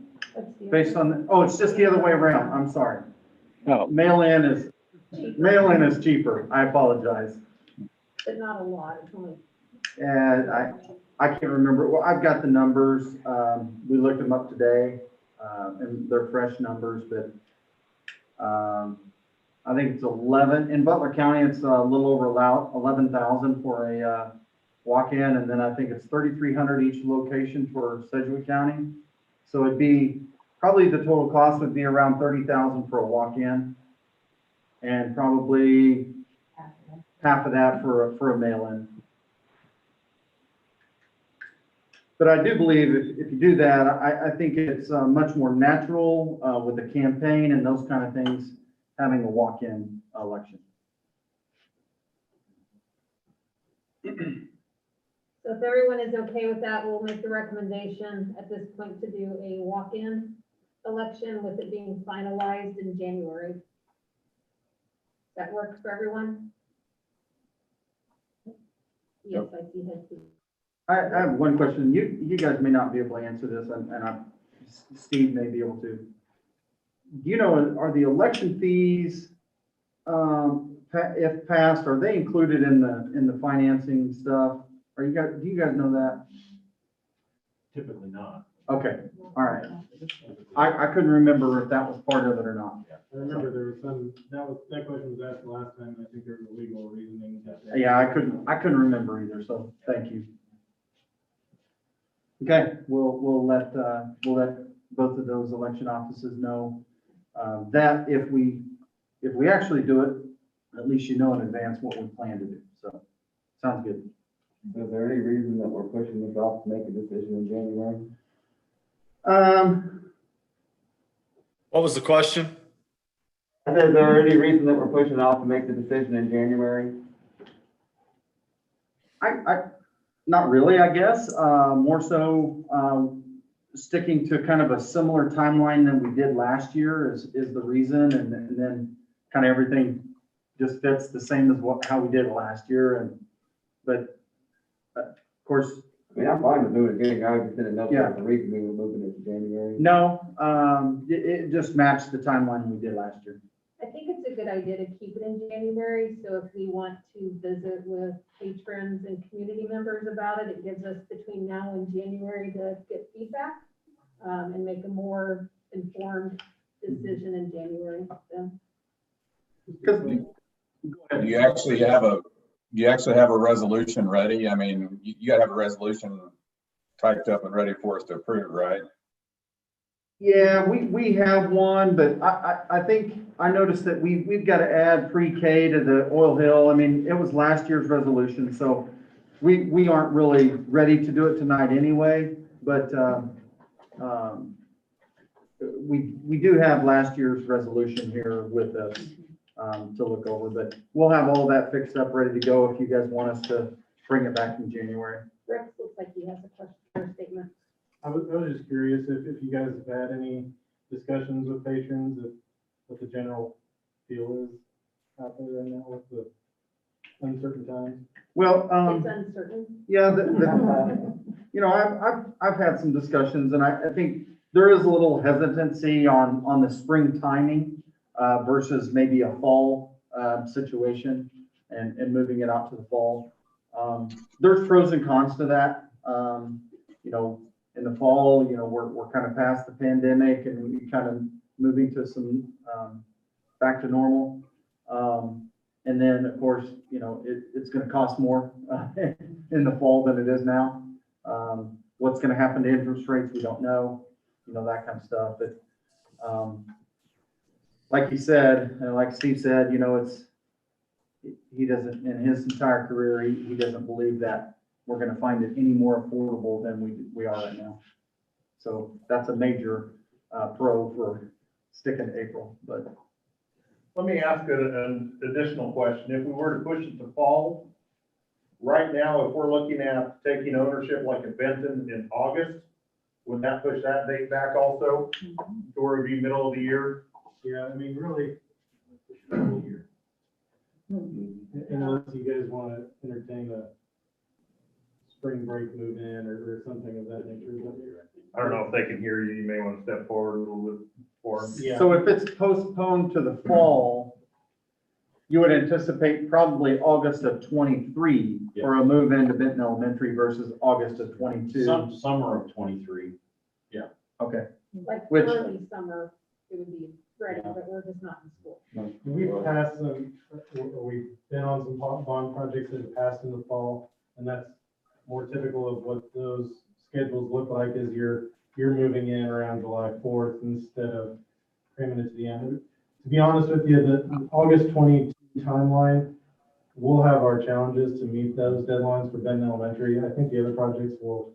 oh, it's just the other way around. I'm sorry. Oh. Mail-in is cheaper. I apologize. But not a lot. It's only. And I can't remember. Well, I've got the numbers. We looked them up today, and they're fresh numbers, but I think it's 11 in Butler County. It's a little over 11,000 for a walk-in, and then I think it's 3,300 each location for Sedgwick County. So it'd be probably the total cost would be around 30,000 for a walk-in, and probably half of that for a mail-in. But I do believe if you do that, I think it's much more natural with the campaign and those kind of things, having a walk-in election. So if everyone is okay with that, we'll make the recommendation at this point to do a walk-in election with it being finalized in January. Does that work for everyone? Yes, I see head. I have one question. You guys may not be able to answer this, and Steve may be able to. Do you know, are the election fees, if passed, are they included in the financing stuff? Do you guys know that? Typically not. Okay, all right. I couldn't remember if that was part of it or not. I remember there was some, that question was asked last time, and I think there was a legal reasoning. Yeah, I couldn't remember either, so thank you. Okay, we'll let both of those election offices know that if we actually do it, at least you know in advance what we plan to do. So sounds good. So is there any reason that we're pushing this off to make a decision in January? What was the question? I said, is there any reason that we're pushing it off to make the decision in January? Not really, I guess. More so sticking to kind of a similar timeline than we did last year is the reason, and then kind of everything just fits the same as how we did it last year. But of course, I mean, I'm fine with doing it again. I just didn't know Yeah. for the reason we were moving it to January. no, it just matched the timeline we did last year. I think it's a good idea to keep it in January, so if we want to visit with patrons and community members about it, it gives us between now and January to get feedback and make a more informed decision in January. So. Do you actually have a resolution ready? I mean, you gotta have a resolution typed up and ready for us to approve, right? Yeah, we have one, but I think, I noticed that we've got to add pre-K to the Oil Hill. I mean, it was last year's resolution, so we aren't really ready to do it tonight anyway, but, we do have last year's resolution here with us, to look over, but we'll have all that fixed up, ready to go if you guys want us to bring it back in January. Rex looks like he has a question or statement. I was just curious if you guys have had any discussions with patrons, of what the general feel is out there right now with the uncertain times. Well, It's uncertain. yeah, you know, I've had some discussions, and I think there is a little hesitancy on the spring timing, versus maybe a fall, situation and moving it out to the fall. There's pros and cons to that. You know, in the fall, you know, we're kind of past the pandemic and we kind of moving to some, back to normal. And then, of course, you know, it's going to cost more in the fall than it is now. What's going to happen to interest rates, we don't know, you know, that kind of stuff. But like you said, and like Steve said, you know, he doesn't, in his entire career, he doesn't believe that we're going to find it any more affordable than we are right now. So that's a major pro for sticking to April, but. Let me ask an additional question. If we were to push it to fall, right now, if we're looking at taking ownership like a Benton in August, would that push that date back also? To where it'd be middle of the year? Yeah, I mean, really, unless you guys want to entertain a spring break move in or something of that nature. I don't know if they can hear you. You may want to step forward a little bit for them. Yeah. So if it's postponed to the fall, you would anticipate probably August of 23 for a move into Benton Elementary versus August of 22. Summer of 23. Okay. Like Which- early summer, it would be ready, but we're just not in school. We've passed some, we've been on some bond projects that have passed in the fall, and that's more typical of what those schedules look like is you're moving in around July 4th instead of cramming it to the end. To be honest with you, the August 22 timeline, we'll have our challenges to meet those deadlines for Benton Elementary. I think the other projects will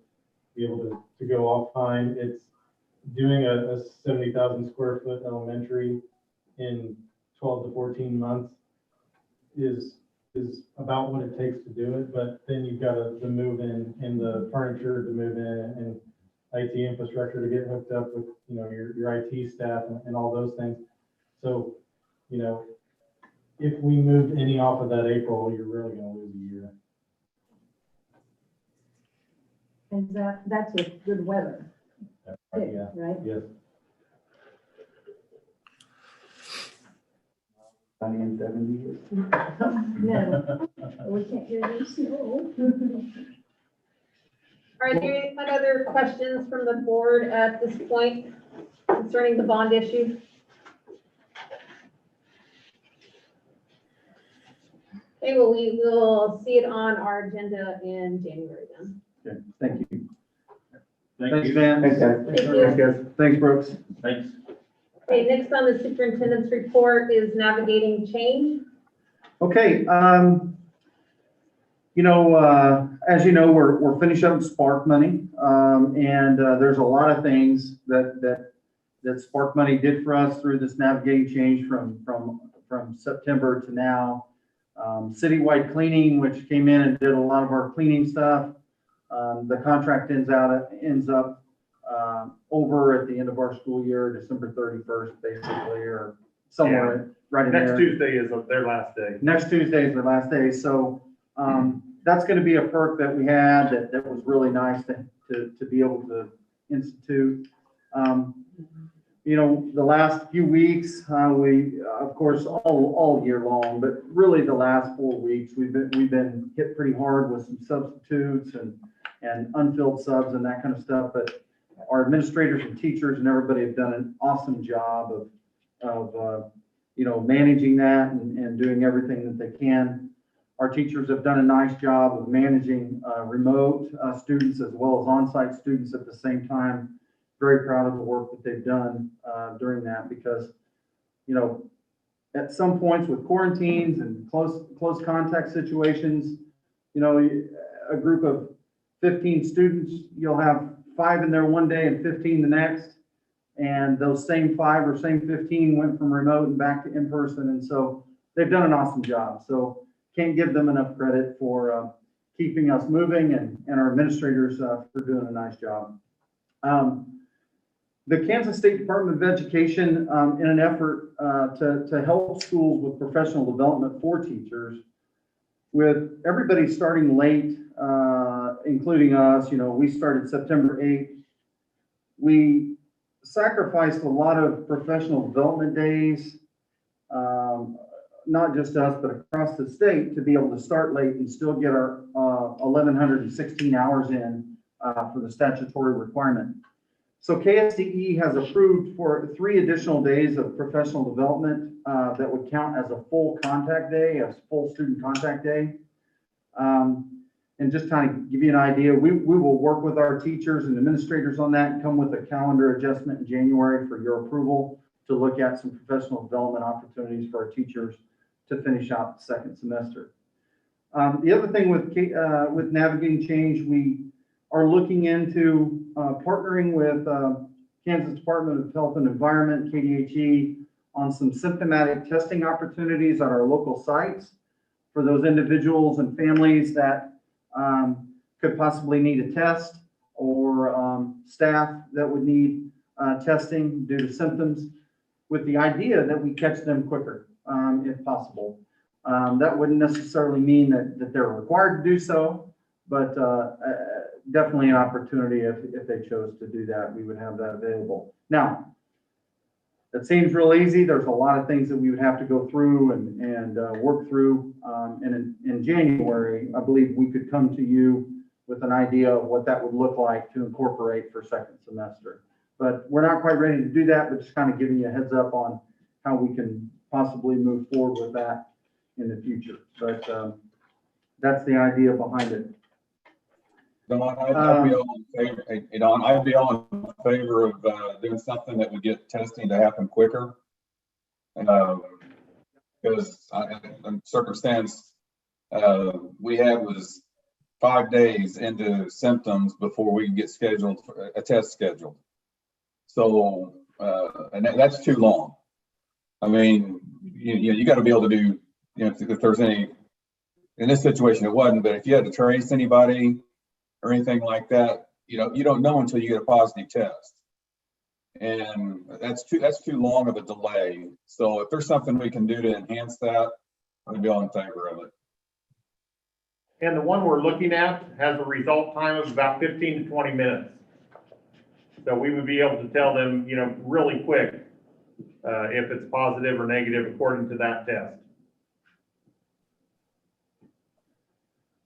be able to go off fine. It's doing a 70,000 square foot elementary in 12 to 14 months is about what it takes to do it, but then you've got the move in and the furniture to move in and IT infrastructure to get hooked up with, you know, your IT staff and all those things. So, you know, if we moved any off of that April, you're really gonna lose a year. And that's with good weather, Yeah, right? yes. Sunny and 70. No, we can't get any snow. Are there any other questions from the board at this point concerning the bond issue? Okay, well, we will see it on our agenda in January then. Okay, thank you. Thank Thanks, you. Dan. Thanks, guys. Thank you. Thanks, Brooks. Thanks. Okay, next on the superintendent's report is navigating change. Okay, you know, as you know, we're finishing up Spark money, and there's a lot of things that Spark money did for us through this navigating change from September to now. Citywide cleaning, which came in and did a lot of our cleaning stuff. The contract ends up over at the end of our school year, December 31st, basically, or somewhere right in there. Next Tuesday is their last day. Next Tuesday is the last day, so that's going to be a perk that we had that was really nice to be able to institute. You know, the last few weeks, we, of course, all year long, but really the last 4 weeks, we've been hit pretty hard with some substitutes and unfilled subs and that kind of stuff. But our administrators and teachers and everybody have done an awesome job of you know, managing that and doing everything that they can. Our teachers have done a nice job of managing remote students as well as on-site students at the same time. very proud of the work that they've done during that because, you know, at some points with quarantines and close contact situations, you know, a group of 15 students, you'll have 5 in there one day and 15 the next. And those same 5 or same 15 went from remote and back to in-person. And so they've done an awesome job. So can't give them enough credit for keeping us moving and our administrators for doing a nice job. The Kansas State Department of Education, in an effort to help schools with professional development for teachers, with everybody starting late, including us, you know, we started September 8th. We sacrificed a lot of professional development days, not just us, but across the state to be able to start late and still get our 1,116 hours in for the statutory requirement. So KSDE has approved for 3 additional days of professional development that would count as a full contact day, a full student contact day. And just kind of give you an idea, we will work with our teachers and administrators on that and come with a calendar adjustment in January for your approval to look at some professional development opportunities for our teachers to finish out the second semester. The other thing with Navigating Change, we are looking into partnering with Kansas Department of Health and Environment, KDHE, on some symptomatic testing opportunities at our local sites for those individuals and families that could possibly need a test or staff that would need testing due to symptoms, with the idea that we catch them quicker if possible. That wouldn't necessarily mean that they're required to do so, but definitely an opportunity if they chose to do that, we would have that available. Now, that seems real easy. There's a lot of things that we would have to go through and work through. And in January, I believe we could come to you with an idea of what that would look like to incorporate for second semester. But we're not quite ready to do that, but just kind of giving you a heads up on how we can possibly move forward with that in the future. But that's the idea behind it. Don, I'd be all in favor, hey, Don, I'd be all in favor of doing something that would get testing to happen quicker. Because in circumstance we had was 5 days into symptoms before we could get scheduled for a test scheduled. So, and that's too long. I mean, you got to be able to do, you know, if there's any, in this situation it wasn't, but if you had to trace anybody or anything like that, you know, you don't know until you get a positive test. And that's too long of a delay. So if there's something we can do to enhance that, I'd be all in favor of it. And the one we're looking at has a result time of about 15 to 20 minutes. So we would be able to tell them, you know, really quick if it's positive or negative according to that test.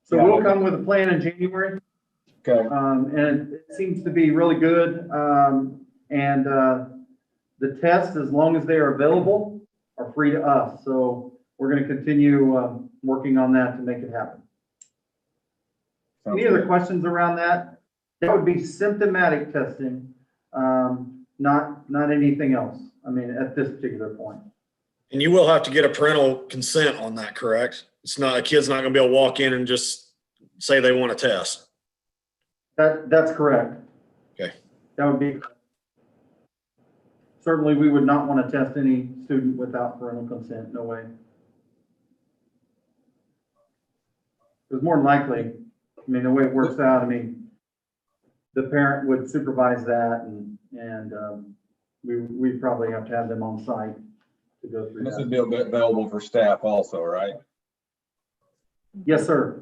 So we'll come with a plan in January. Okay. And it seems to be really good. And the tests, as long as they are available, are free to us. So we're going to continue working on that to make it happen. Any other questions around that? That would be symptomatic testing, not anything else. I mean, at this particular point. And you will have to get a parental consent on that, correct? It's not, a kid's not going to be able to walk in and just say they want a test. That's correct. Okay. That would be, certainly we would not want to test any student without parental consent, no way. Because more than likely, I mean, the way it works out, I mean, the parent would supervise that and we'd probably have to have them on site to go through that. This would be available for staff also, right? Yes, sir.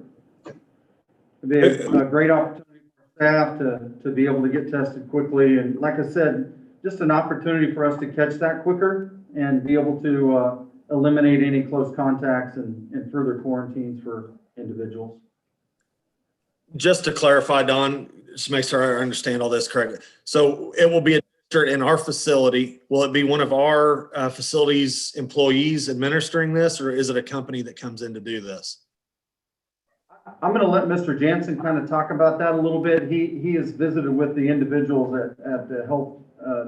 It'd be a great opportunity for staff to be able to get tested quickly. And like I said, just an opportunity for us to catch that quicker and be able to eliminate any close contacts and further quarantines for individuals. Just to clarify, Don, just make sure I understand all this correctly. So it will be administered in our facility. Will it be one of our facilities employees administering this, or is it a company that comes in to do this? I'm gonna let Mr. Jansen kind of talk about that a little bit. He has visited with the individuals at the Health,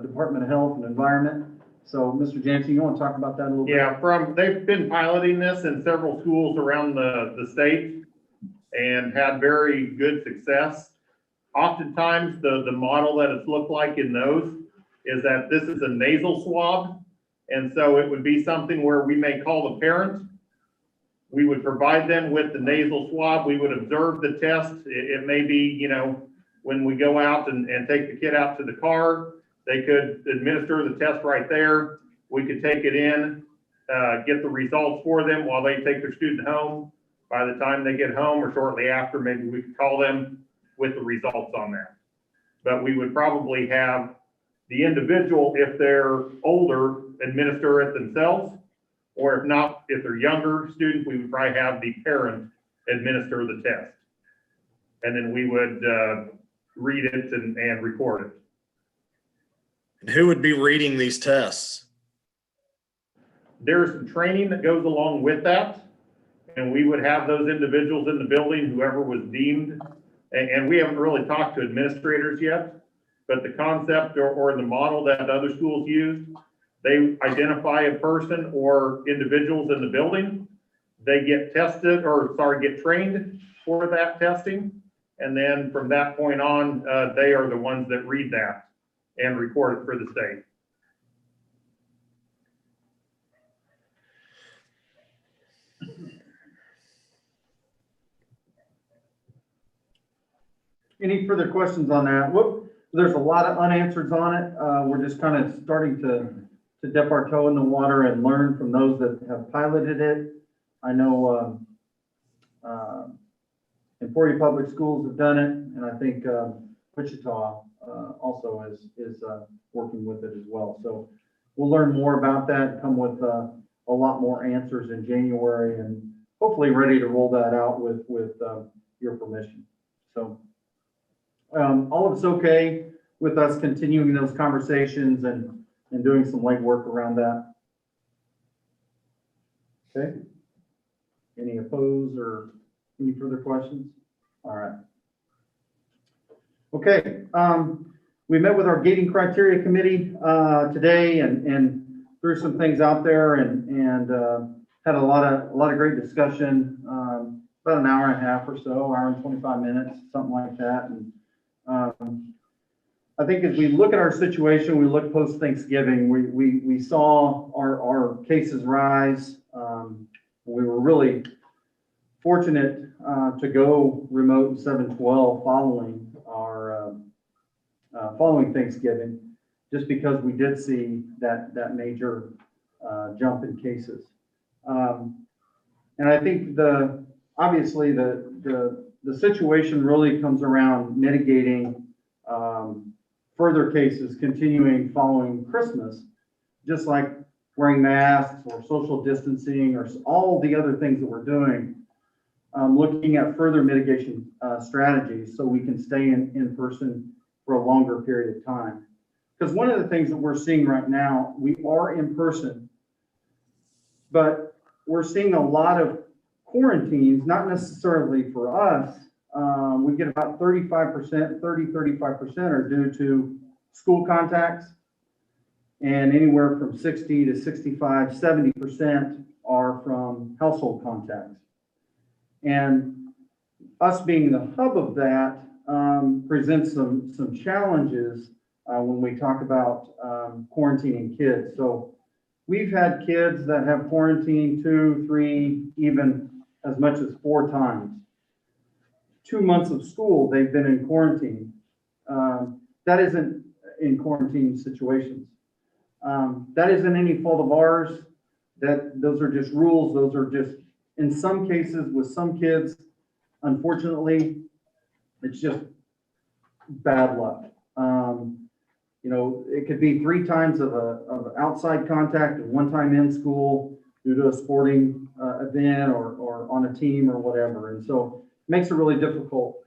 Department of Health and Environment. So, Mr. Jansen, you want to talk about that a little bit? Yeah, they've been piloting this in several schools around the state and had very good success. Oftentimes, the model that it's looked like in those is that this is a nasal swab. And so it would be something where we may call the parent. We would provide them with the nasal swab. We would observe the test. It may be, you know, when we go out and take the kid out to the car, they could administer the test right there. We could take it in, get the results for them while they take their student home. By the time they get home or shortly after, maybe we could call them with the results on that. But we would probably have the individual, if they're older, administer it themselves. Or if not, if they're younger students, we would probably have the parent administer the test. And then we would read it and record it. And who would be reading these tests? There's some training that goes along with that. And we would have those individuals in the building, whoever was deemed. And we haven't really talked to administrators yet, but the concept or the model that other schools used, they identify a person or individuals in the building. They get tested get trained for that testing. And then from that point on, they are the ones that read that and record it for the state. Any further questions on that? There's a lot of unanswers on it. We're just kind of starting to dip our toe in the water and learn from those that have piloted it. I know Emporia Public Schools have done it, and I think Wichita also is working with it as well. So we'll learn more about that and come with a lot more answers in January, and hopefully ready to roll that out with your permission. So all of it's okay with us continuing those conversations and doing some legwork around that. Okay. Any opposed or any further questions? All right. Okay. We met with our gating criteria committee today and threw some things out there and had a lot of great discussion. About an hour and a half or so, hour and 25 minutes, something like that. And I think as we look at our situation, we look post Thanksgiving, we saw our cases rise. We were really fortunate to go remote in 7/12 following our following Thanksgiving, just because we did see that major jump in cases. And I think obviously the situation really comes around mitigating further cases continuing following Christmas, just like wearing masks or social distancing or all the other things that we're doing, looking at further mitigation strategies so we can stay in person for a longer period of time. Because one of the things that we're seeing right now, we are in person, but we're seeing a lot of quarantines, not necessarily for us. We get about 35%, 35% are due to school contacts, and anywhere from 60 to 65, 70% are from household contacts. And us being the hub of that presents some challenges when we talk about quarantining kids. So we've had kids that have quarantined 2, 3, even as much as 4 times. 2 months of school, they've been in quarantine. That isn't in quarantine situations. That isn't any fault of ours. Those are just rules. Those are just, in some cases with some kids, unfortunately, it's just bad luck. You know, it could be 3 times of outside contact and 1 time in school due to a sporting event or on a team or whatever. And so it makes it really difficult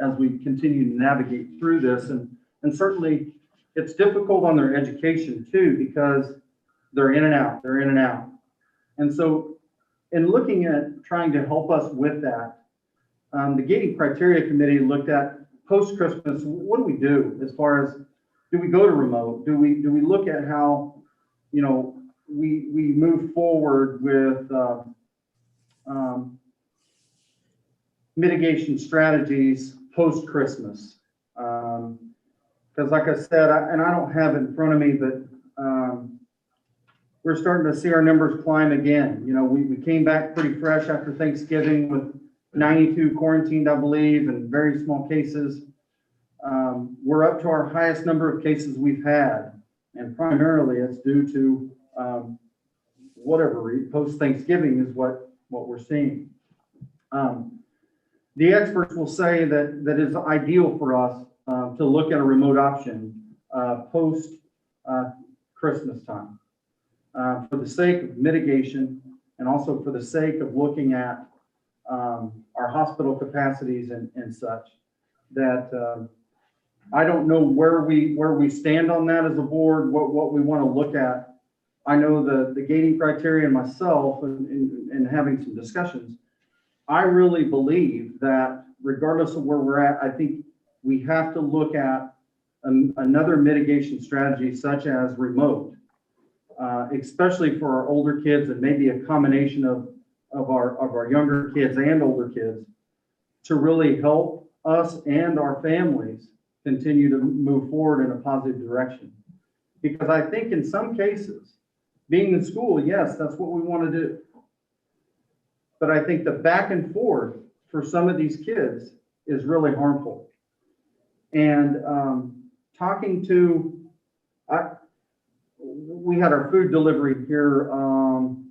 as we continue to navigate through this. And certainly it's difficult on their education too, because they're in and out. And so in looking at trying to help us with that, the gating criteria committee looked at post-Christmas, what do we do as far as, do we go to remote? Do we look at how, you know, we move forward with mitigation strategies post-Christmas? Because like I said, and I don't have it in front of me, but we're starting to see our numbers climb again. You know, we came back pretty fresh after Thanksgiving with 92 quarantined, I believe, and very small cases. We're up to our highest number of cases we've had, and primarily it's due to post-Thanksgiving is what we're seeing. The experts will say that it's ideal for us to look at a remote option post Christmas time for the sake of mitigation and also for the sake of looking at our hospital capacities and such. That I don't know where we stand on that as a board, what we want to look at. I know the gating criteria and myself and having some discussions, I really believe that regardless of where we're at, I think we have to look at another mitigation strategy such as remote, especially for our older kids and maybe a combination of our younger kids and older kids to really help us and our families continue to move forward in a positive direction. Because I think in some cases, being in school, yes, that's what we want to do. But I think the back and forth for some of these kids is really harmful. And talking to, we had our food delivery here,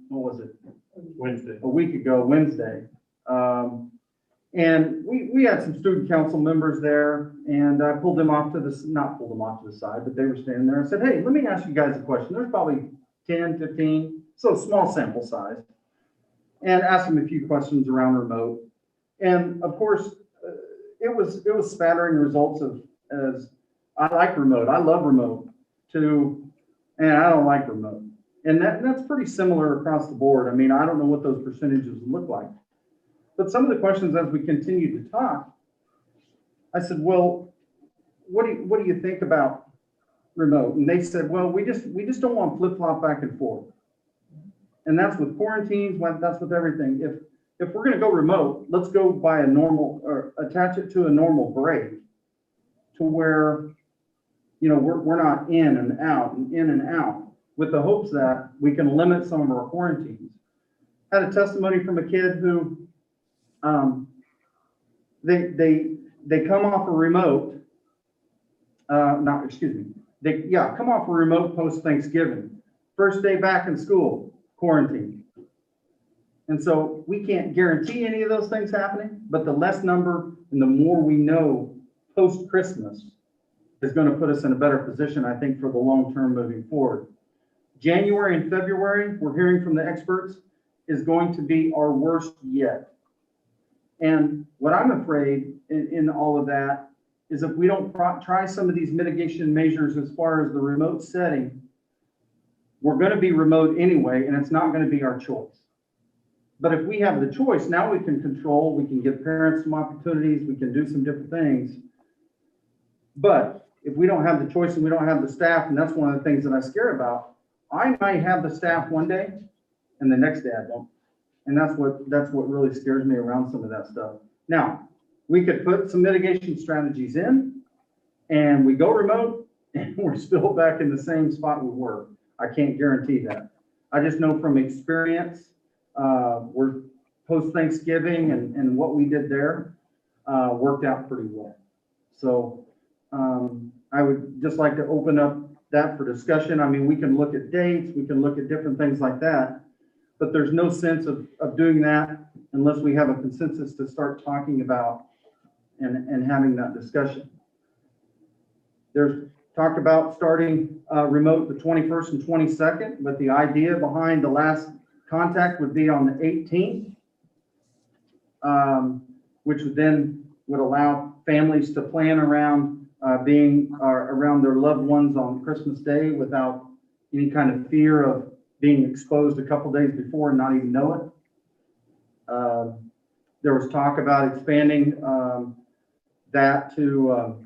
what was it? Wednesday. A week ago, Wednesday. And we had some student council members there, and I pulled them off to the, not pulled them off to the side, but they were standing there and said, hey, let me ask you guys a question. There's probably 10, 15, so small sample size. And asked them a few questions around remote. And of course, it was spattering results as I like remote, I love remote, to, and I don't like remote. And that's pretty similar across the board. I mean, I don't know what those percentages look like. But some of the questions as we continued to talk, I said, well, what do you think about remote? And they said, well, we just don't want flip-flop back and forth. And that's with quarantines, that's with everything. If we're gonna go remote, let's go by a normal, or attach it to a normal break to where, you know, we're not in and out and in and out, with the hopes that we can limit some of our quarantines. Had a testimony from a kid who, they come off a remote, come off a remote post-Thanksgiving. First day back in school, quarantine. And so we can't guarantee any of those things happening, but the less number and the more we know post-Christmas is going to put us in a better position, I think, for the long term moving forward. January and February, we're hearing from the experts, is going to be our worst yet. And what I'm afraid in all of that is if we don't try some of these mitigation measures as far as the remote setting, we're going to be remote anyway, and it's not going to be our choice. But if we have the choice, now we can control, we can give parents some opportunities, we can do some different things. But if we don't have the choice and we don't have the staff, and that's one of the things that I scare about, I might have the staff one day and the next day I don't. And that's what really scares me around some of that stuff. Now, we could put some mitigation strategies in and we go remote and we're still back in the same spot we were. I can't guarantee that. I just know from experience, we're post-Thanksgiving and what we did there worked out pretty well. So I would just like to open up that for discussion. I mean, we can look at dates, we can look at different things like that, but there's no sense of doing that unless we have a consensus to start talking about and having that discussion. There's talked about starting remote the 21st and 22nd, but the idea behind the last contact would be on the 18th, which would allow families to plan around being around their loved ones on Christmas Day without any kind of fear of being exposed a couple days before and not even know it. There was talk about expanding that to,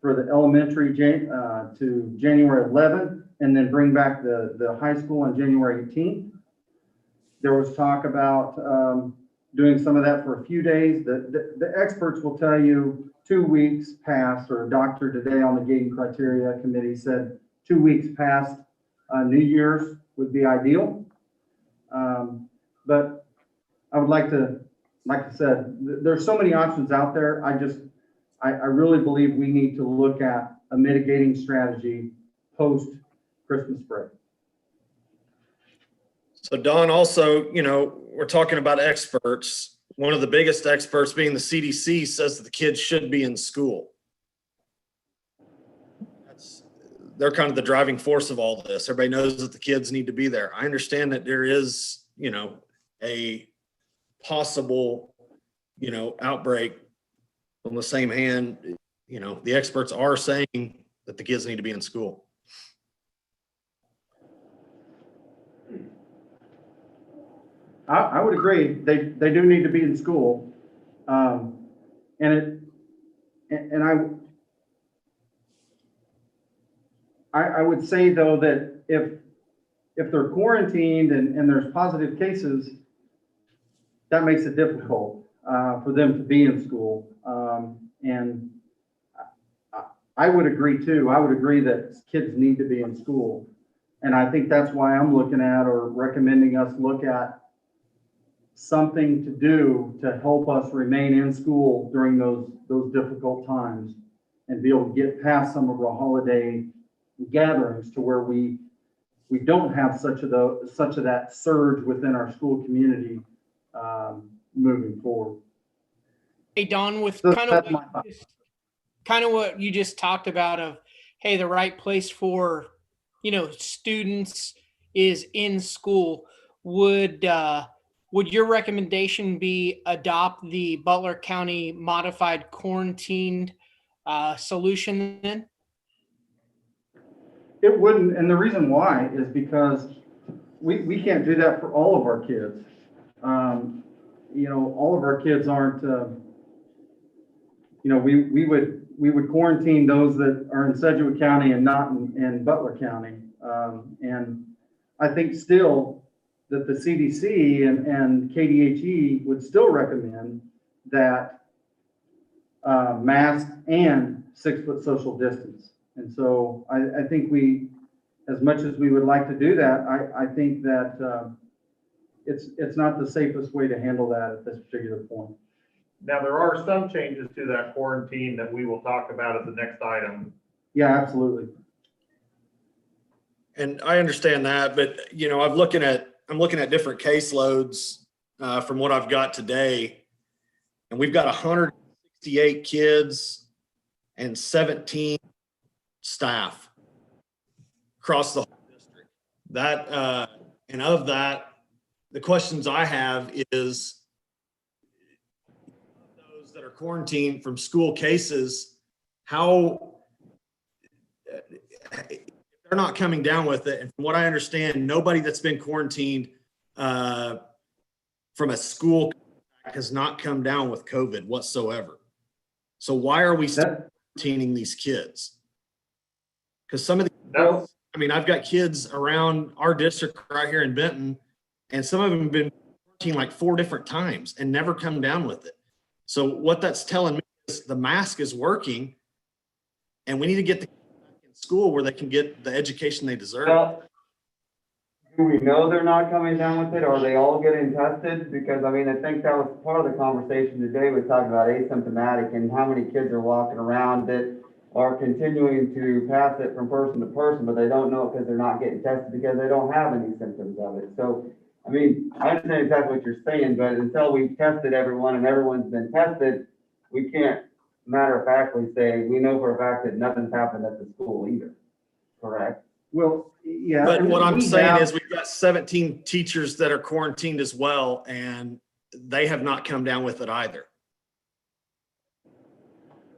for the elementary to January 11th, and then bring back the high school on January 18th. There was talk about doing some of that for a few days. The experts will tell you 2 weeks past, or a doctor today on the gating criteria committee said 2 weeks past New Year's would be ideal. But I would like to, like I said, there's so many options out there. I really believe we need to look at a mitigating strategy post Christmas break. So Don, also, we're talking about experts. One of the biggest experts being the CDC says that the kids should be in school. They're kind of the driving force of all this. Everybody knows that the kids need to be there. I understand that there is, a possible, outbreak. On the same hand, the experts are saying that the kids need to be in school. I would agree. They do need to be in school. I would say though that if they're quarantined and there's positive cases, that makes it difficult for them to be in school. And I would agree too. I would agree that kids need to be in school. And I think that's why I'm looking at or recommending us look at something to do to help us remain in school during those difficult times and be able to get past some of our holiday gatherings to where we don't have such of that surge within our school community moving forward. Hey, Don, with So kind of what you just talked about of, hey, the right place for, students is in school. Would your recommendation be adopt the Butler County modified quarantined solution then? It wouldn't, and the reason why is because we can't do that for all of our kids. All of our kids aren't, we would quarantine those that are in Sedgwick County and not in Butler County. And I think still that the CDC and KDHE would still recommend that mask and 6 foot social distance. And so I think as much as we would like to do that, I think that it's not the safest way to handle that at this particular point. Now, there are some changes to that quarantine that we will talk about at the next item. Yeah, absolutely. And I understand that, but I'm looking at different caseloads from what I've got today, and we've got 168 kids and 17 staff across the whole district. That and of that, the questions I have is those that are quarantined from school cases, how they're not coming down with it. And from what I understand, nobody that's been quarantined from a school has not come down with COVID whatsoever. So why are we still quarantining these kids? Because some of the, I've got kids around our district right here in Benton, and some of them have been quarantined like 4 different times and never come down with it. So what that's telling me is the mask is working, and we need to get the kids back in school where they can get the education they deserve. Well, do we know they're not coming down with it? Are they all getting tested? Because I think that was part of the conversation today. We talked about asymptomatic and how many kids are walking around that are continuing to pass it from person to person, but they don't know it because they're not getting tested because they don't have any symptoms of it. So, I understand exactly what you're saying, but until we've tested everyone and everyone's been tested, we can't matter-of-factly say, we know for a fact that nothing's happened at the school either, correct? Well, yeah. But what I'm saying is we've got 17 teachers that are quarantined as well, and they have not come down with it either.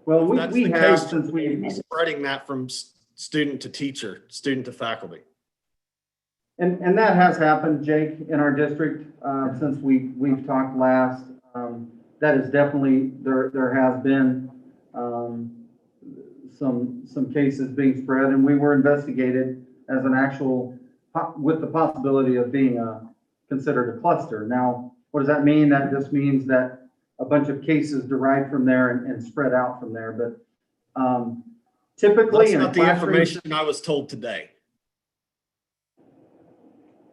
Well, That's we the have case, since we spreading that from student to teacher, student to faculty. and that has happened, Jake, in our district since we've talked last. that is definitely, there has been, some cases being spread, and we were investigated as an actual, with the possibility of being considered a cluster. Now, what does that mean? That just means that a bunch of cases derived from there and spread out from there, but typically That's in a not the classroom, information I was told today.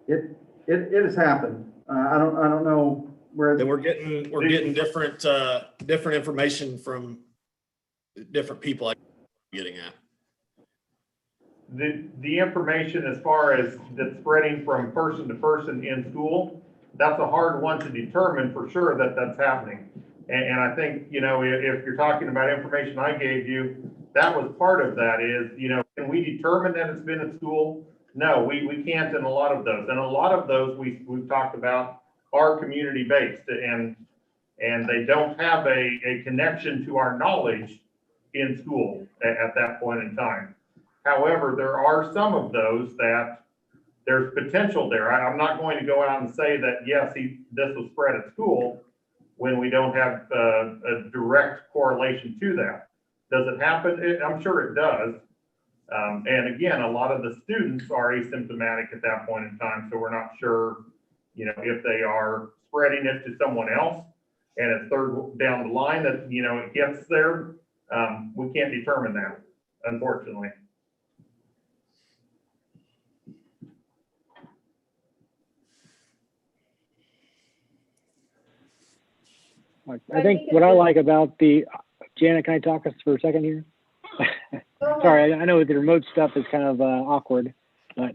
it has happened. I don't know where. That we're getting different information from different people I'm getting at. The information as far as that's spreading from person to person in school, that's a hard one to determine for sure that that's happening. And I think, you know, if you're talking about information I gave you, that was part of that is, you know, can we determine that it's been at school? No, we can't in a lot of those. And a lot of those we've talked about are community-based and they don't have a connection to our knowledge in school at that point in time. However, there are some of those that there's potential there. I'm not going to go out and say that, yes, this was spread at school when we don't have a direct correlation to that. Does it happen? I'm sure it does. And again, a lot of the students are asymptomatic at that point in time, so we're not sure, you know, if they are spreading it to someone else and it's third down the line that, you know, it gets there. We can't determine that, unfortunately. I think what I like about Janet, can I talk us for a second here? Sorry, I know the remote stuff is kind of awkward, but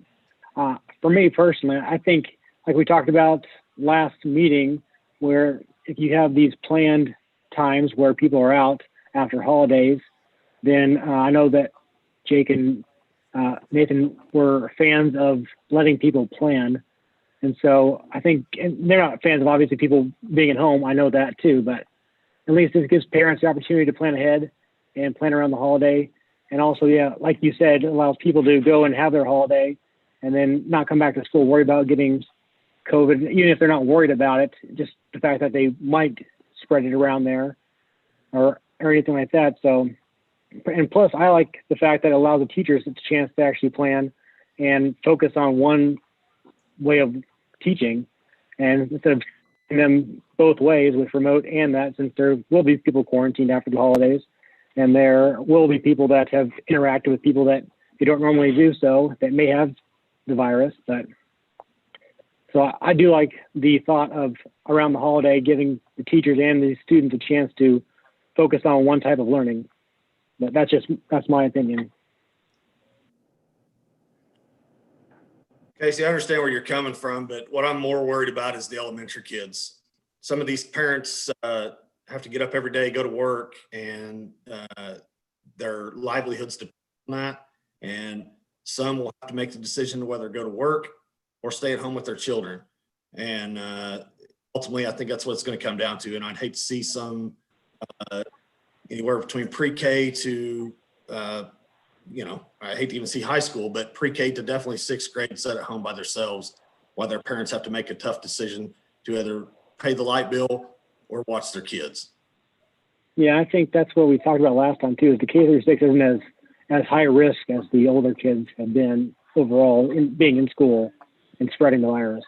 for me personally, I think like we talked about last meeting, where if you have these planned times where people are out after holidays, then I know that Jake and Nathan were fans of letting people plan. And so I think, and they're not fans of obviously people being at home. I know that too, but at least this gives parents the opportunity to plan ahead and plan around the holiday. And also, yeah, like you said, it allows people to go and have their holiday and then not come back to school, worry about getting COVID, even if they're not worried about it, just the fact that they might spread it around there or anything like that. So, and plus I like the fact that it allows the teachers a chance to actually plan and focus on one way of teaching, and instead of them both ways with remote and that, since there will be people quarantined after the holidays, and there will be people that have interacted with people that they don't normally do so, that may have the virus. But so I do like the thought of around the holiday giving the teachers and the students a chance to focus on one type of learning. But that's my opinion. Casey, I understand where you're coming from, but what I'm more worried about is the elementary kids. Some of these parents have to get up every day, go to work, and their livelihoods depend on that. And some will have to make the decision whether to go to work or stay at home with their children. And ultimately, I think that's what it's going to come down to. And I'd hate to see some anywhere between pre-K to I hate to even see high school, but pre-K to definitely sixth grade set at home by themselves while their parents have to make a tough decision to either pay the light bill or watch their kids. Yeah, I think that's what we talked about last time too, is the K-6 isn't as high risk as the older kids have been overall in being in school and spreading the virus.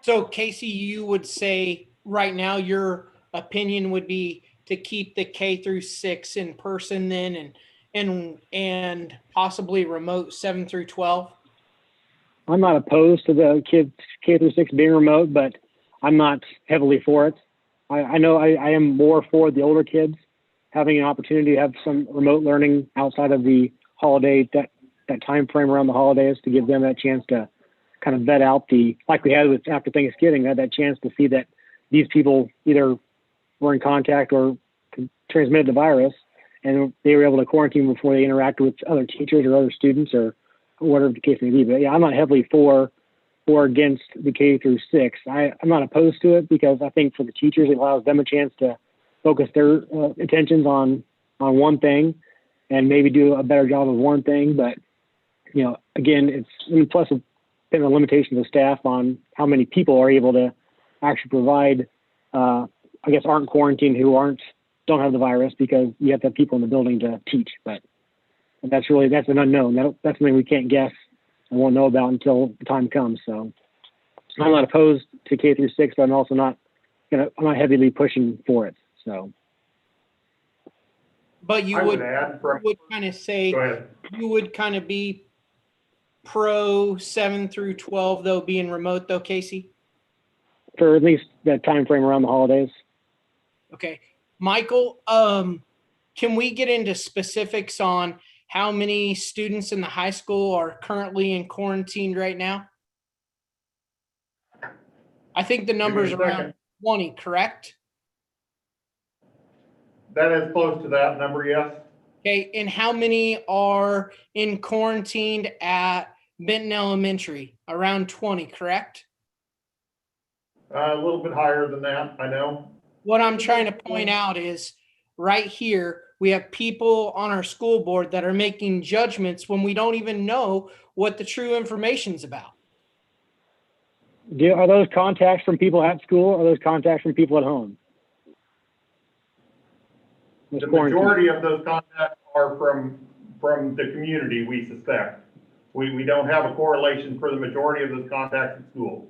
So Casey, you would say right now your opinion would be to keep the K-6 in person then and possibly remote 7 through 12? I'm not opposed to the kids K-6 being remote, but I'm not heavily for it. I know I am more for the older kids having an opportunity to have some remote learning outside of the holiday, that time frame around the holidays, to give them that chance to kind of vet out like we had with after Thanksgiving, had that chance to see that these people either were in contact or transmitted the virus, and they were able to quarantine before they interacted with other teachers or other students or whatever the case may be. But yeah, I'm not heavily for or against the K-6. I'm not opposed to it because I think for the teachers, it allows them a chance to focus their attentions on one thing and maybe do a better job of one thing. But, again, plus the limitations of staff on how many people are able to actually provide I guess, aren't quarantined, who don't have the virus, because you have to have people in the building to teach. But that's an unknown. That's something we can't guess and won't know about until the time comes. So I'm not opposed to K through 6, but I'm also not heavily pushing for it. So. But you I would add kind of say, Go ahead. you would kind of be pro 7 through 12 though, being remote though, Casey? For at least that time frame around the holidays. Okay. Michael, can we get into specifics on how many students in the high school are currently in quarantine right now? I think the number's around 20, correct? That is close to that number, yes. Okay, and how many are in quarantined at Benton Elementary? Around 20, correct? A little bit higher than that, I know. What I'm trying to point out is right here, we have people on our school board that are making judgments when we don't even know what the true information's about. Are those contacts from people at school, or are those contacts from people at home? The majority of those contacts are from the community, we suspect. We don't have a correlation for the majority of those contacts at school.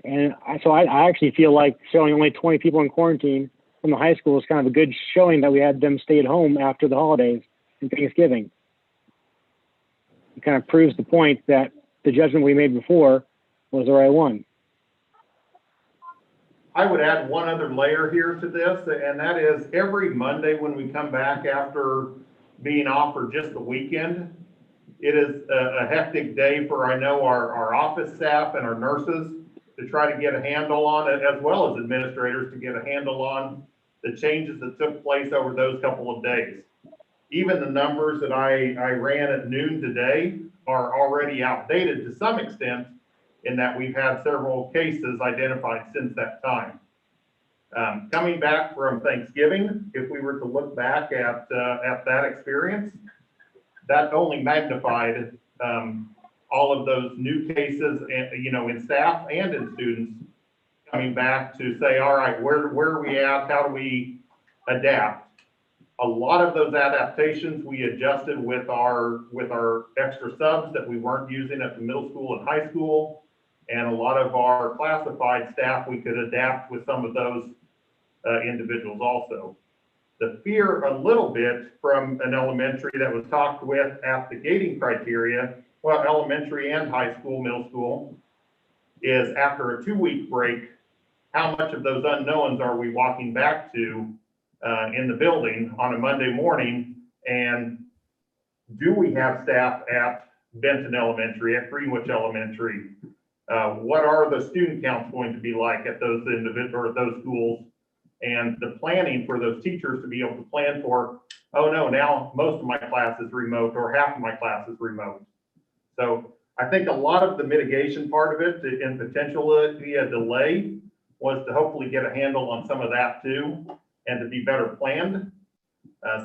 And so I actually feel like showing only 20 people in quarantine from the high school is kind of a good showing that we had them stay at home after the holidays and Thanksgiving. It kind of proves the point that the judgment we made before was the right one. I would add one other layer here to this, and that is every Monday when we come back after being off for just the weekend, it is a hectic day for, I know, our office staff and our nurses to try to get a handle on it, as well as administrators to get a handle on the changes that took place over those couple of days. Even the numbers that I ran at noon today are already outdated to some extent, in that we've had several cases identified since that time. Coming back from Thanksgiving, if we were to look back at that experience, that only magnified all of those new cases, in staff and in students coming back to say, all right, where are we at? How do we adapt? A lot of those adaptations we adjusted with our extra subs that we weren't using at the middle school and high school. And a lot of our classified staff, we could adapt with some of those individuals also. The fear a little bit from an elementary that was talked with at the gating criteria, well, elementary and high school, middle school, is after a 2-week break, how much of those unknowns are we walking back to in the building on a Monday morning? And do we have staff at Benton Elementary, at Greenwich Elementary? What are the student counts going to be like at those individual or those schools? And the planning for those teachers to be able to plan for, oh no, now most of my class is remote or half of my class is remote. So I think a lot of the mitigation part of it and potentially a delay was to hopefully get a handle on some of that too, and to be better planned.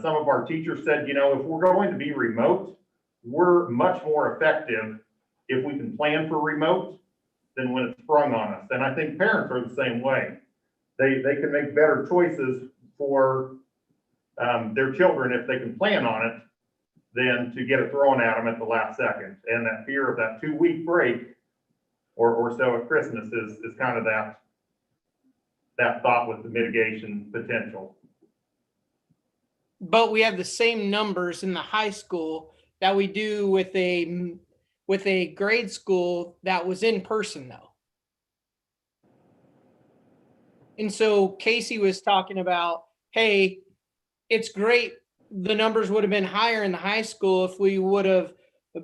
Some of our teachers said, if we're going to be remote, we're much more effective if we can plan for remote than when it's sprung on us. And I think parents are the same way. They can make better choices for their children if they can plan on it than to get it thrown at them at the last second. And that fear of that 2-week break or so at Christmas is kind of that thought with the mitigation potential. But we have the same numbers in the high school that we do with a grade school that was in person though. And so Casey was talking about, hey, it's great. The numbers would have been higher in the high school if we would have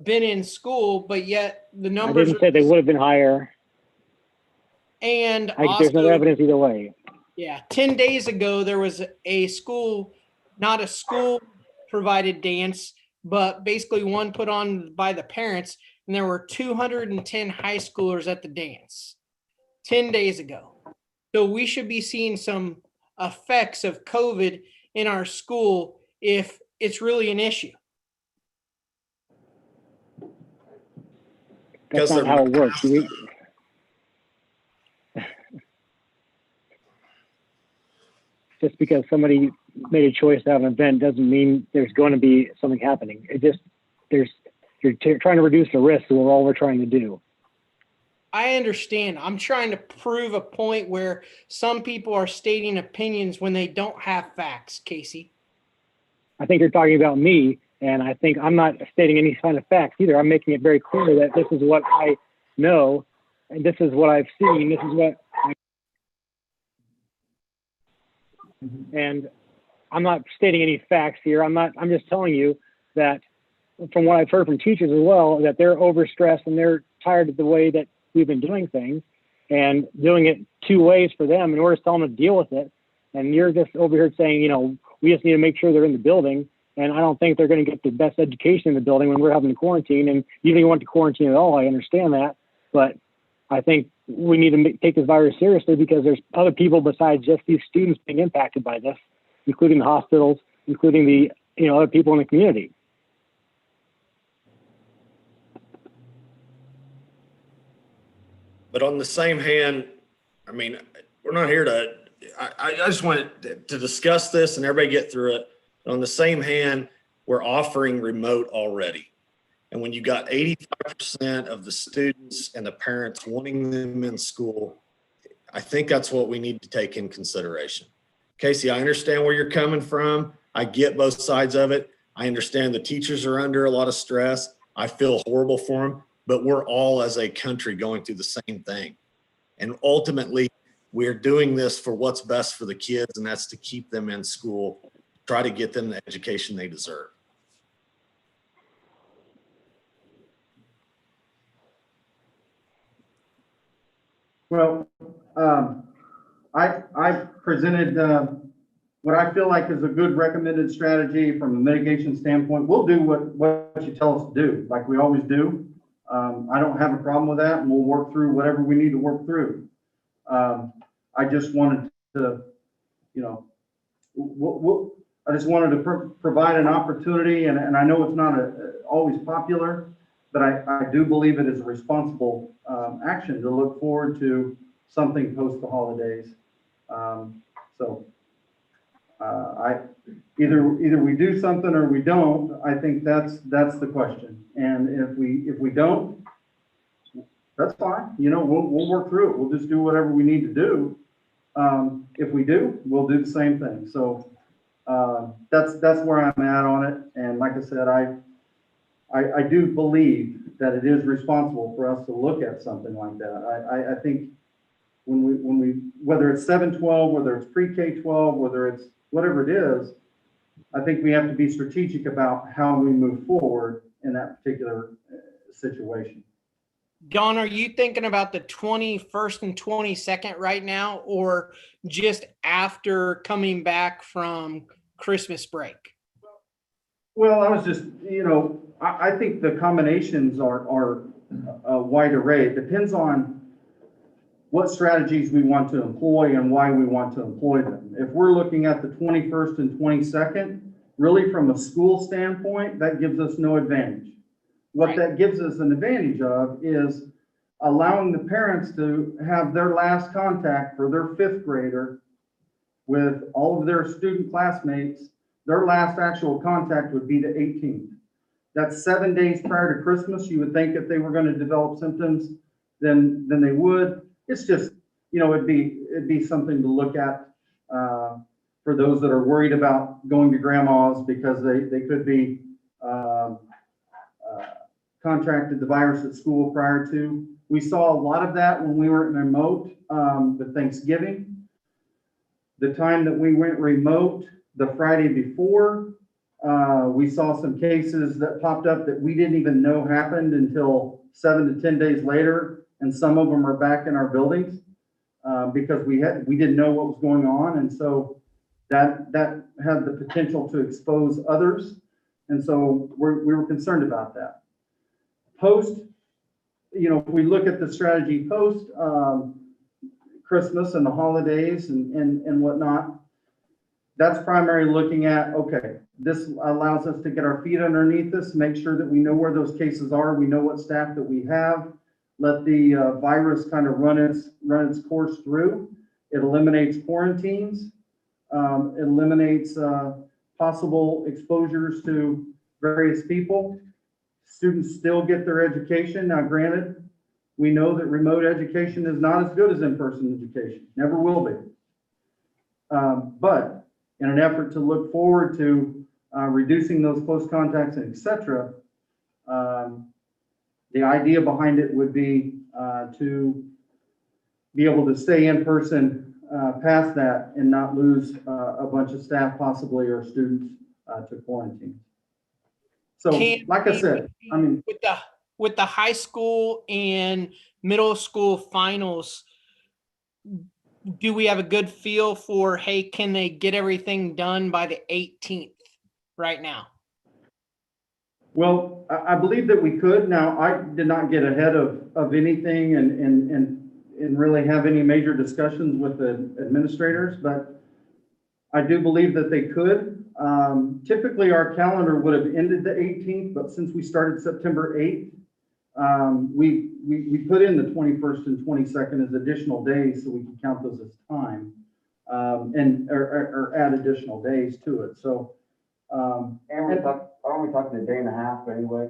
been in school, but yet the numbers. I didn't say they would have been higher. And there's no evidence either way. Yeah. 10 days ago, there was a school, not a school provided dance, but basically one put on by the parents. And there were 210 high schoolers at the dance 10 days ago. So we should be seeing some effects of COVID in our school if it's really an issue. That's not how it works. just because somebody made a choice to have an event doesn't mean there's going to be something happening. It just, you're trying to reduce the risk of all we're trying to do. I understand. I'm trying to prove a point where some people are stating opinions when they don't have facts, Casey. I think you're talking about me, and I think I'm not stating any kind of facts either. I'm making it very clear that this is what I know, and this is what I've seen. This is what, and I'm not stating any facts here. I'm just telling you that from what I've heard from teachers as well, that they're overstressed and they're tired of the way that we've been doing things and doing it two ways for them in order to tell them to deal with it. And you're just over here saying, you know, we just need to make sure they're in the building. And I don't think they're going to get the best education in the building when we're having to quarantine. And you don't want to quarantine at all. I understand that. But I think we need to take this virus seriously because there's other people besides just these students being impacted by this, including the hospitals, including the, you know, other people in the community. But on the same hand, I mean, we're not here to, I just wanted to discuss this and everybody get through it. But on the same hand, we're offering remote already. And when you got 85% of the students and the parents wanting them in school, I think that's what we need to take in consideration. Casey, I understand where you're coming from. I get both sides of it. I understand the teachers are under a lot of stress. I feel horrible for them. But we're all as a country going through the same thing. And ultimately, we're doing this for what's best for the kids, and that's to keep them in school, try to get them the education they deserve. Well, I presented what I feel like is a good recommended strategy from a mitigation standpoint. We'll do what you tell us to do, like we always do. I don't have a problem with that, and we'll work through whatever we need to work through. I just wanted to, you know, I just wanted to provide an opportunity, and I know it's not always popular, but I do believe it is a responsible action to look forward to something post the holidays. Either we do something or we don't. I think that's the question. And if we don't, that's fine. You know, we'll work through it. We'll just do whatever we need to do. If we do, we'll do the same thing. So that's where I'm at on it. And like I said, I do believe that it is responsible for us to look at something like that. I think when we whether it's 7-12, whether it's pre-K-12, whether it's whatever it is, I think we have to be strategic about how we move forward in that particular situation. Don, are you thinking about the 21st and 22nd right now, or just after coming back from Christmas break? Well, I was just, you know, I think the combinations are a wide array. It depends on what strategies we want to employ and why we want to employ them. If we're looking at the 21st and 22nd, really from a school standpoint, that gives us no advantage. What that gives us an advantage of is allowing the parents to have their last contact for their 5th grader with all of their student classmates. Their last actual contact would be the 18th. That's 7 days prior to Christmas. You would think if they were going to develop symptoms, then they would. It's just, you know, it'd be something to look at for those that are worried about going to grandma's because they could be contracted the virus at school prior to. We saw a lot of that when we went remote with Thanksgiving. The time that we went remote, the Friday before, we saw some cases that popped up that we didn't even know happened until 7 to 10 days later. And some of them are back in our buildings because we didn't know what was going on. And so that had the potential to expose others. And so we were concerned about that. Post, you know, if we look at the strategy post Christmas and the holidays and whatnot, that's primarily looking at, okay, this allows us to get our feet underneath us, make sure that we know where those cases are. We know what staff that we have. Let the virus kind of run its course through. It eliminates quarantines. eliminates possible exposures to various people. Students still get their education. Now, granted, we know that remote education is not as good as in-person education, never will be. But in an effort to look forward to reducing those close contacts and et cetera, the idea behind it would be to be able to stay in person past that and not lose a bunch of staff possibly or students to quarantine. So, like I said, I mean, with the high school and middle school finals, do we have a good feel for, hey, can they get everything done by the 18th right now? well, I believe that we could. Now, I did not get ahead of anything and really have any major discussions with the administrators, but I do believe that they could. Typically, our calendar would have ended the 18th, but since we started September 8th, we put in the 21st and 22nd as additional days so we can count those as time, or add additional days to it. So, And aren't we talking a day and a half anyway?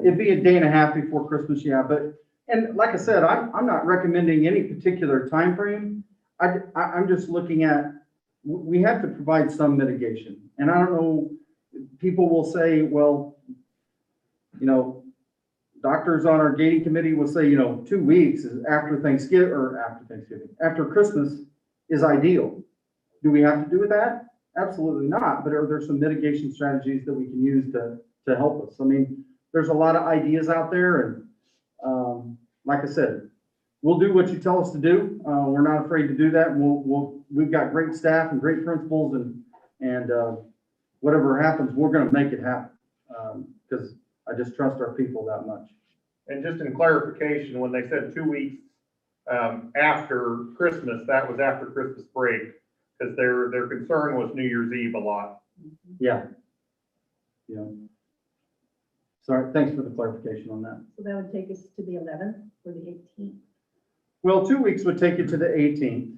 it'd be a day and a half before Christmas, yeah. But, and like I said, I'm not recommending any particular time frame. I'm just looking at, we have to provide some mitigation. And I don't know, people will say, well, you know, doctors on our gating committee will say, you know, 2 weeks is after Thanksgiving, after Christmas is ideal. Do we have to do that? Absolutely not. But are there some mitigation strategies that we can use to help us? I mean, there's a lot of ideas out there, and like I said, we'll do what you tell us to do. We're not afraid to do that. And we've got great staff and great principals, and whatever happens, we're going to make it happen, because I just trust our people that much. And just in clarification, when they said 2 weeks after Christmas, that was after Christmas break, because their concern was New Year's Eve a lot. Yeah. Yeah. Sorry, thanks for the clarification on that. So that would take us to the 11th or the 18th. Well, 2 weeks would take you to the 18th.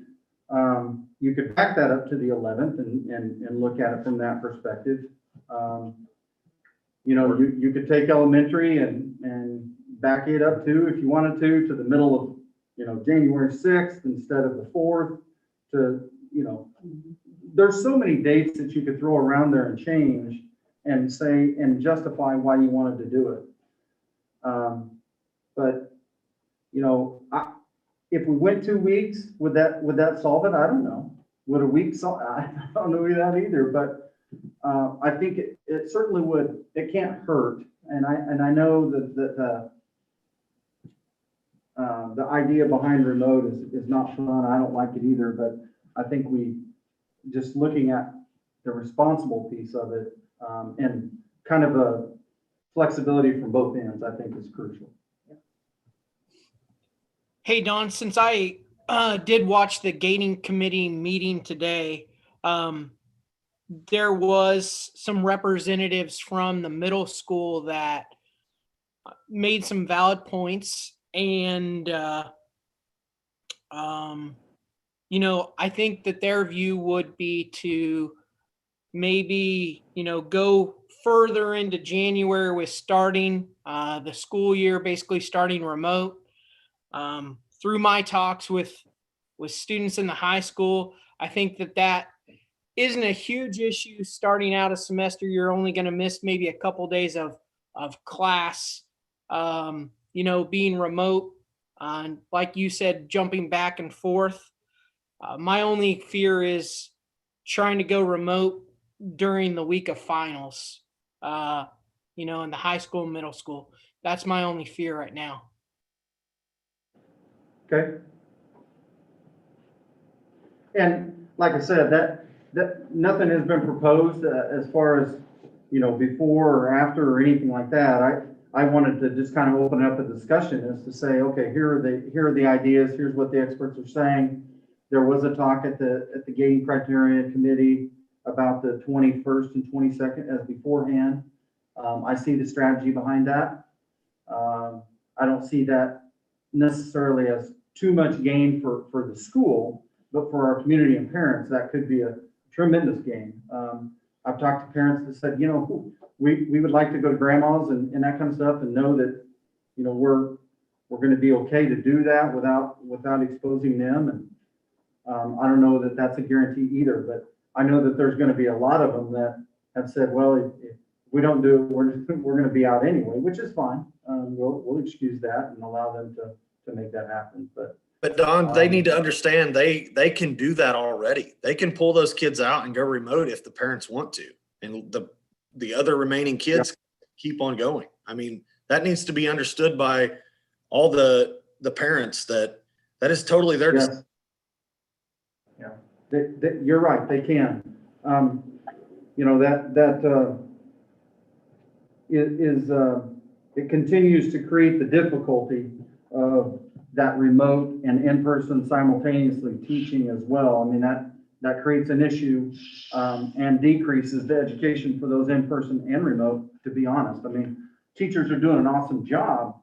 You could back that up to the 11th and look at it from that perspective. You know, you could take elementary and back it up if you wanted to the middle of, you know, January 6th instead of the 4th to, you know, there's so many dates that you could throw around there and change and say, and justify why you wanted to do it. But, you know, if we went 2 weeks, would that solve it? I don't know. Would a week solve? I don't know that either, but I think it certainly would. It can't hurt. And I know that the idea behind remote is not fun. I don't like it either, but I think we just looking at the responsible piece of it, and kind of a flexibility from both ends, I think is crucial. Hey, Don, since I did watch the gating committee meeting today, there was some representatives from the middle school that made some valid points. And, you know, I think that their view would be to maybe, you know, go further into January with starting the school year, basically starting remote. Through my talks with students in the high school, I think that isn't a huge issue. Starting out a semester, you're only going to miss maybe a couple days of class, you know, being remote, like you said, jumping back and forth. My only fear is trying to go remote during the week of finals, you know, in the high school and middle school. That's my only fear right now. Okay. And like I said, that nothing has been proposed as far as, you know, before or after or anything like that. I wanted to just kind of open up a discussion as to say, okay, here are the ideas. Here's what the experts are saying. There was a talk at the gating criteria committee about the 21st and 22nd as beforehand. I see the strategy behind that. I don't see that necessarily as too much gain for the school. but for our community and parents, that could be a tremendous gain. I've talked to parents that said, we would like to go to grandma's and that kind of stuff and know that, we're going to be okay to do that without exposing them. And I don't know that that's a guarantee either, but I know that there's going to be a lot of them that have said, well, if we don't do it, we're going to be out anyway, which is fine. We'll excuse that and allow them to make that happen. But Don, they need to understand they can do that already. They can pull those kids out and go remote if the parents want to. And the other remaining kids keep on going. I mean, that needs to be understood by all the parents that is totally their decision. Yeah, you're right, they can. It continues to create the difficulty of that remote and in-person simultaneously teaching as well. I mean, that creates an issue and decreases the education for those in-person and remote, to be honest. I mean, teachers are doing an awesome job,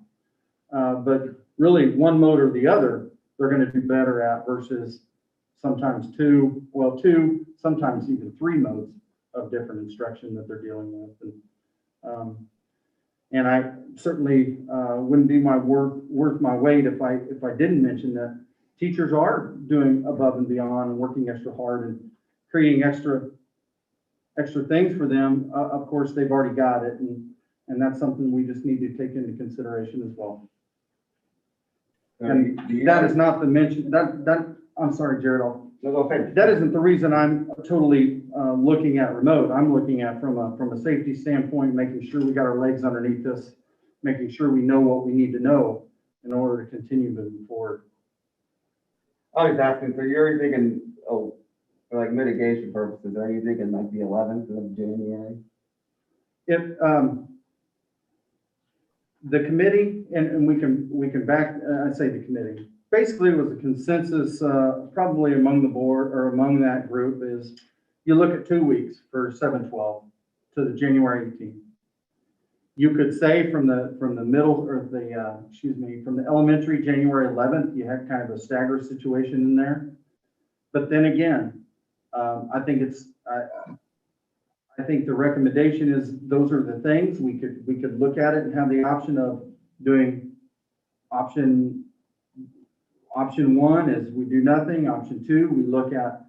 but really one mode or the other, they're going to do better at versus sometimes two, sometimes even 3 modes of different instruction that they're dealing with. And I certainly wouldn't be worth my weight if I didn't mention that teachers are doing above and beyond and working extra hard and creating extra things for them. Of course, they've already got it, and that's something we just need to take into consideration as well. And that is not the mention that I'm sorry, Jared. That isn't the reason I'm totally looking at remote. I'm looking at from a safety standpoint, making sure we got our legs underneath us, making sure we know what we need to know in order to continue moving forward. I was asking, so you're thinking, for like mitigation purposes, are you thinking like the 11th of January? The committee, and we can back, I say the committee, basically it was a consensus, probably among the board or among that group, is you look at 2 weeks for 7/12 to the January 18th. You could say from the middle or from the elementary, January 11th, you had kind of a staggered situation in there. But then again, I think the recommendation is those are the things we could look at it and have the option of doing option 1 is we do nothing. Option 2, we look at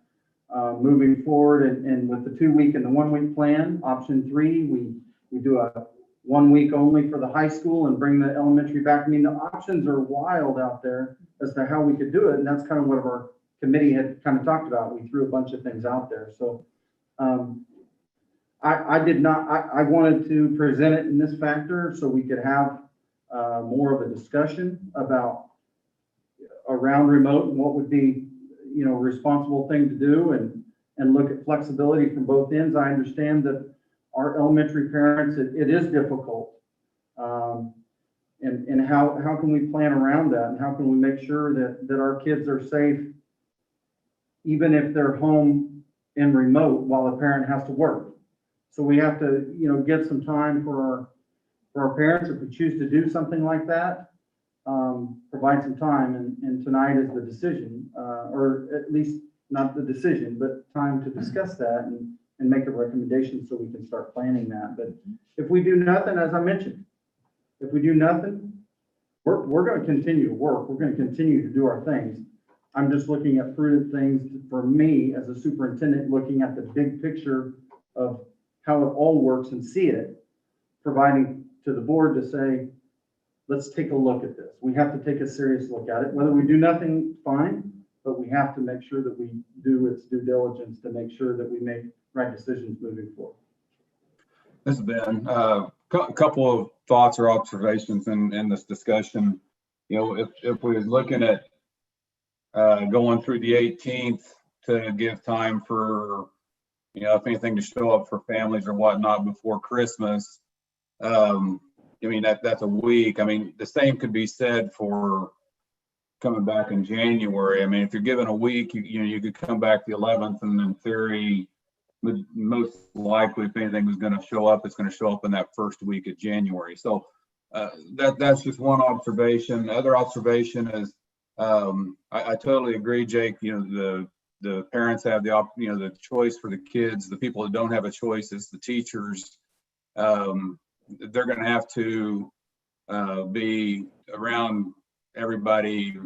moving forward and with the 2-week and the 1-week plan. Option 3, we do a 1 week only for the high school and bring the elementary back. I mean, the options are wild out there as to how we could do it. And that's kind of what our committee had kind of talked about. We threw a bunch of things out there. So I wanted to present it in this factor so we could have more of a discussion about around remote and what would be, a responsible thing to do and look at flexibility from both ends. I understand that our elementary parents, it is difficult. And how can we plan around that? And how can we make sure that our kids are safe, even if they're home and remote while the parent has to work? So we have to, get some time for our parents if we choose to do something like that. Provide some time, and tonight is the decision, or at least not the decision, but time to discuss that and make a recommendation so we can start planning that. But if we do nothing, as I mentioned, if we do nothing, we're going to continue to work. We're going to continue to do our things. I'm just looking at prudent things for me as a superintendent, looking at the big picture of how it all works and see it, providing to the board to say, let's take a look at this. We have to take a serious look at it. Whether we do nothing, fine, but we have to make sure that we do its due diligence to make sure that we make right decisions moving forward. This has been a couple of thoughts or observations in this discussion. If we was looking at going through the 18th to give time for, if anything to show up for families or whatnot before Christmas, that's a week. I mean, the same could be said for coming back in January. I mean, if you're given a week, you could come back the 11th, and in theory, most likely, if anything was going to show up, it's going to show up in that first week of January. So that's just one observation. The other observation is I totally agree, Jake. You know, the parents have the choice for the kids. The people that don't have a choice is the teachers. They're going to have to be around everybody.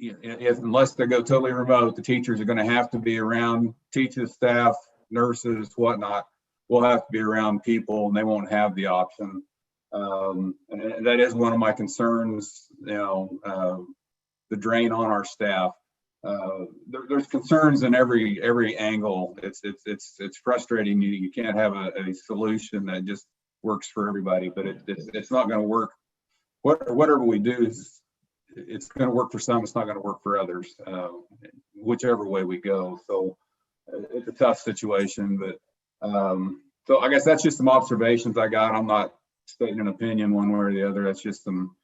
Unless they go totally remote, the teachers are going to have to be around teachers, staff, nurses, whatnot. We'll have to be around people, and they won't have the option. And that is one of my concerns. The drain on our staff. There's concerns in every angle. It's frustrating. You can't have a solution that just works for everybody, but it's not going to work. Whatever we do, it's going to work for some. It's not going to work for others, whichever way we go. So it's a tough situation, but so I guess that's just some observations I got. I'm not stating an opinion one way or the other. That's just some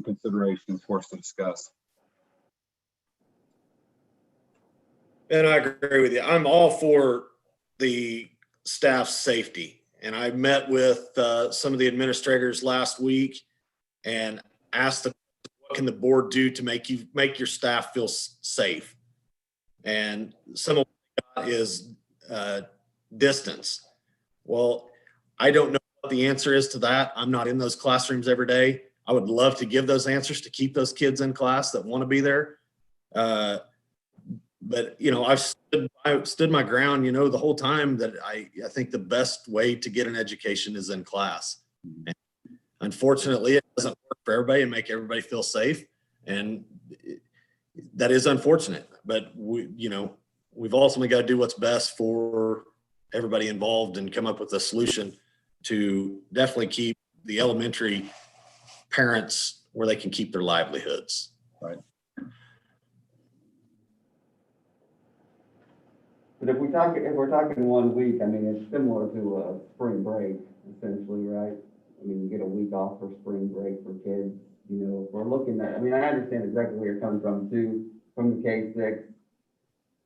considerations for us to discuss. And I agree with you. I'm all for the staff's safety. And I met with some of the administrators last week and asked them, what can the board do to make your staff feel safe? And some of what is distance. Well, I don't know what the answer is to that. I'm not in those classrooms every day. I would love to give those answers to keep those kids in class that want to be there. But, I've stood my ground, the whole time that I think the best way to get an education is in class. And unfortunately, it doesn't work for everybody and make everybody feel safe. And that is unfortunate, but we've ultimately got to do what's best for everybody involved and come up with a solution to definitely keep the elementary parents where they can keep their livelihoods. Right. But if we're talking 1 week, I mean, it's similar to a spring break, essentially, right? I mean, you get a week off for spring break for kids, if we're looking at, I mean, I understand exactly where you're coming from too, from the K-6,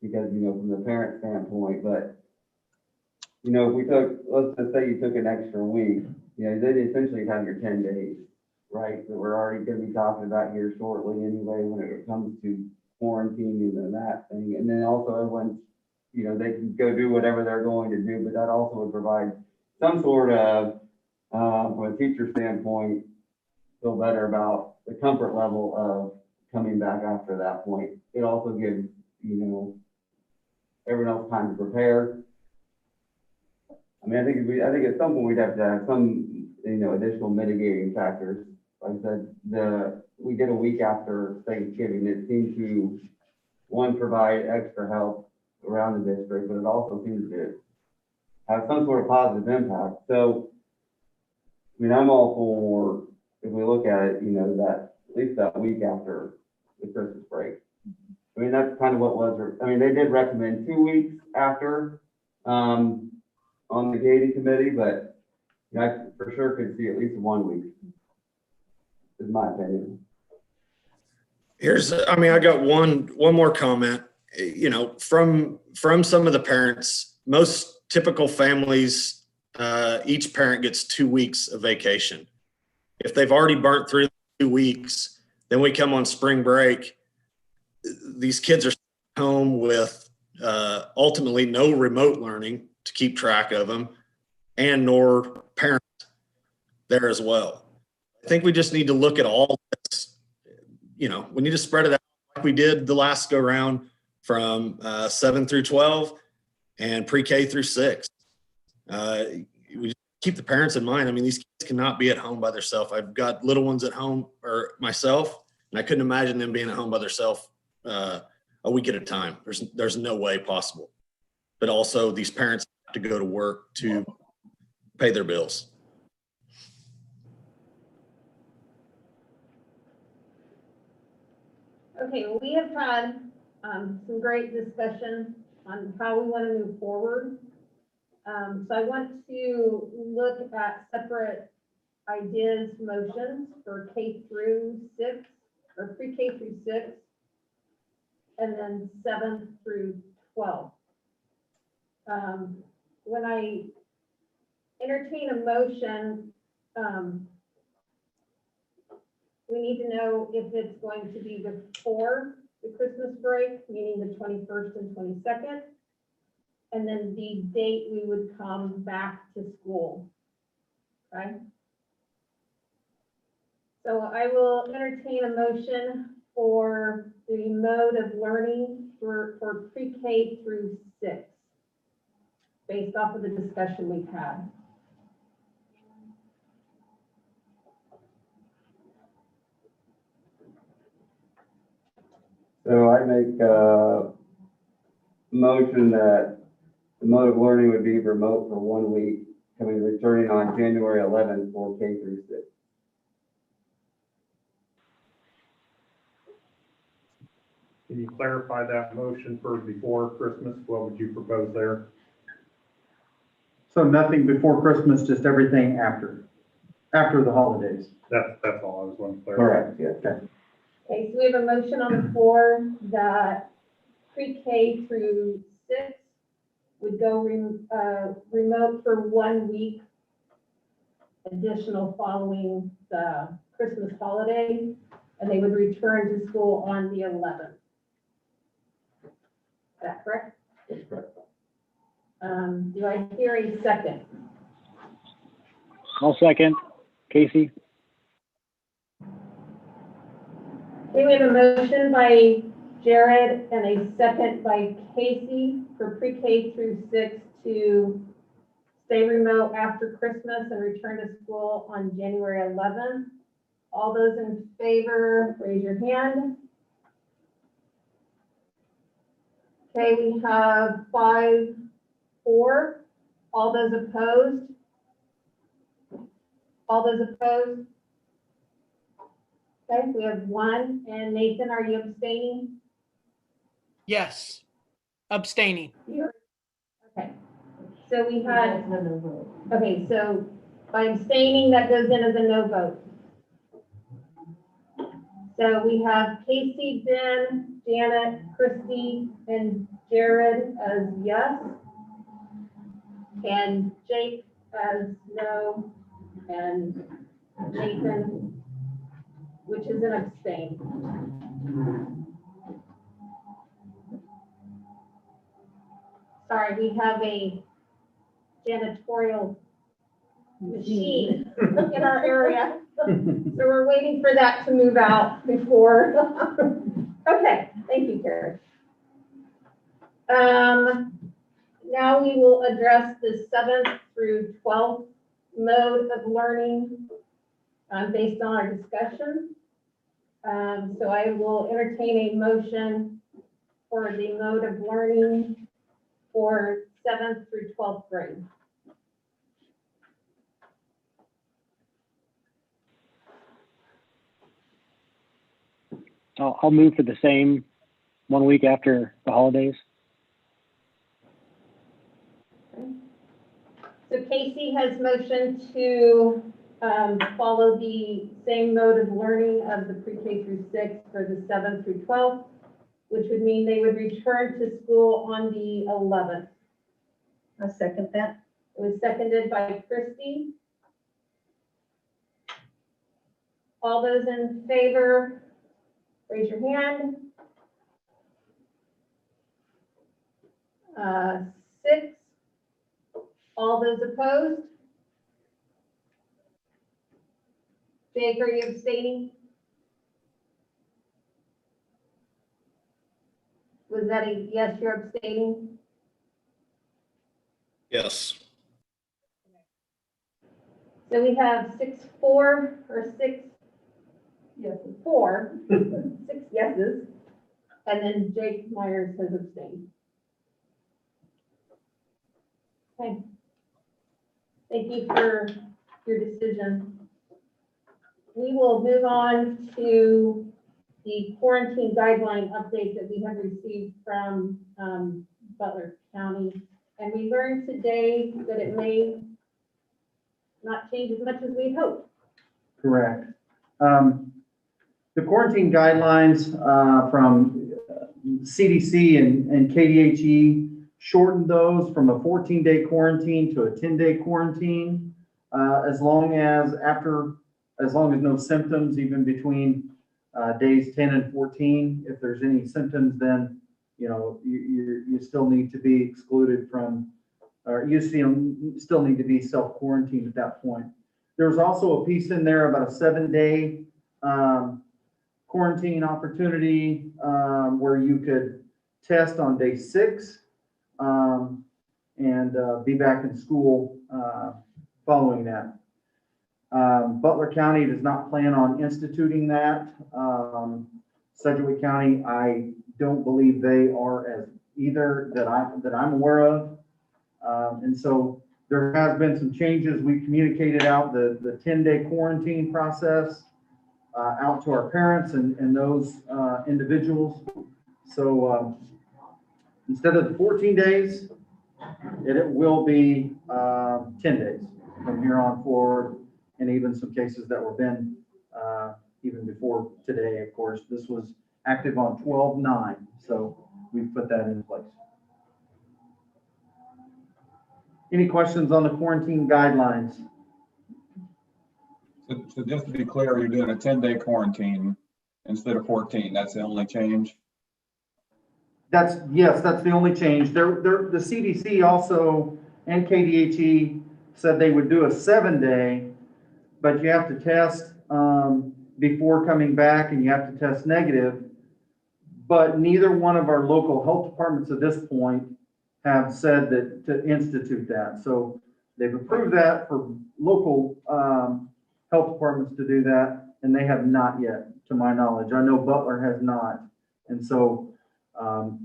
because, from the parent standpoint, but, if we let's just say you took an extra week, then essentially have your 10 days, right? That we're already going to be talking about here shortly anyway, when it comes to quarantining and that thing. And then also everyone's, they can go do whatever they're going to do, but that also would provide some sort of, from a teacher standpoint, feel better about the comfort level of coming back after that point. It also gives, everyone else time to prepare. I mean, I think at some point we'd have to have some, additional mitigating factors. Like I said, we get a week after Thanksgiving. It seems to, one, provide extra help around the district, but it also seems to have some sort of positive impact. So, I mean, I'm all for, if we look at it, that at least that week after the Christmas break. I mean, that's kind of what was, I mean, they did recommend 2 weeks after, on the Gady committee, but I for sure could see at least 1 week, is my opinion. I got one more comment. From some of the parents, most typical families, each parent gets 2 weeks of vacation. If they've already burnt through 2 weeks, then we come on spring break. These kids are home with ultimately no remote learning to keep track of them, and nor parents there as well. I think we just need to look at all this. We need to spread it out like we did the last go round from 7 through 12 and pre-K through 6. We just keep the parents in mind. I mean, these kids cannot be at home by themselves. I've got little ones at home, or myself, and I couldn't imagine them being at home by themselves a week at a time. There's no way possible. But also these parents have to go to work to pay their bills. Okay, well, we have had some great discussion on how we want to move forward. So I want to look at separate ideas, motions for K through 6, or pre-K through 6, and then 7 through 12. When I entertain a motion, we need to know if it's going to be before the Christmas break, meaning the 21st and 22nd. And then the date we would come back to school. Okay? So I will entertain a motion for the mode of learning for pre-K through 6, based off of the discussion we've had. So I make a motion that the mode of learning would be remote for 1 week, returning on January 11th for K through 6. Can you clarify that motion for before Christmas? What would you propose there? So nothing before Christmas, just everything after the holidays. That's all I was wanting to clarify. Correct, yes. Okay, so we have a motion on the floor that pre-K through 6 would go remote for 1 week, additional following the Christmas holiday, and they would return to school on the 11th. Is that correct? That's correct. Do I hear a second? I'll second. Casey? Okay, we have a motion by Jared and a second by Casey for pre-K through 6 to stay remote after Christmas and return to school on January 11th. All those in favor, raise your hand. Okay, we have 5-4. All those opposed? All those opposed? Okay, we have 1. And Nathan, are you abstaining? Yes, abstaining. Okay, so we had, okay, so by abstaining, that goes in as a no vote. So we have Casey, Ben, Janet, Christy, and Jared as yes. And Jake as no, and Nathan, which is an abstain. Sorry, we have a janitorial machine in our area. So we're waiting for that to move out before. Okay, thank you, Karen. Now we will address the 7th through 12th mode of learning based on our discussion. So I will entertain a motion for the mode of learning for 7th through 12th grade. I'll move for the same 1 week after the holidays. So Casey has motioned to follow the same mode of learning of the pre-K through 6 for the 7th through 12th, which would mean they would return to school on the 11th. I second that. It was seconded by Christy. All those in favor, raise your hand. 6. All those opposed? Jake, are you abstaining? Was that a yes, you're abstaining? Yes. So we have 6-4 or 6 Yes. 4, 6 yeses, and then Jake Myers has abstained. Okay. Thank you for your decision. We will move on to the quarantine guideline update that we have received from Butler County. And we learned today that it may not change as much as we hoped. Correct. The quarantine guidelines from CDC and KDHE shortened those from a 14-day quarantine to a 10-day quarantine, as long as after as long as no symptoms, even between days 10 and 14. If there's any symptoms, then, you know, you still need to be excluded from, or you still need to be self-quarantined at that point. There's also a piece in there about a 7-day quarantine opportunity where you could test on day 6 and be back in school following that. Butler County does not plan on instituting that. Sedgwick County, I don't believe they are as either that I'm aware of. And so there has been some changes. We communicated out the 10-day quarantine process out to our parents and those individuals. So instead of the 14 days, it will be 10 days from here on forward, and even some cases that were been even before today, of course. This was active on 12/9, so we've put that in place. Any questions on the quarantine guidelines? So just to be clear, you're doing a 10-day quarantine instead of 14. That's the only change? Yes, that's the only change. The CDC also and KDHE said they would do a 7-day, but you have to test before coming back and you have to test negative. But neither one of our local health departments at this point have said that to institute that. So they've approved that for local health departments to do that, and they have not yet, to my knowledge. I know Butler has not. And so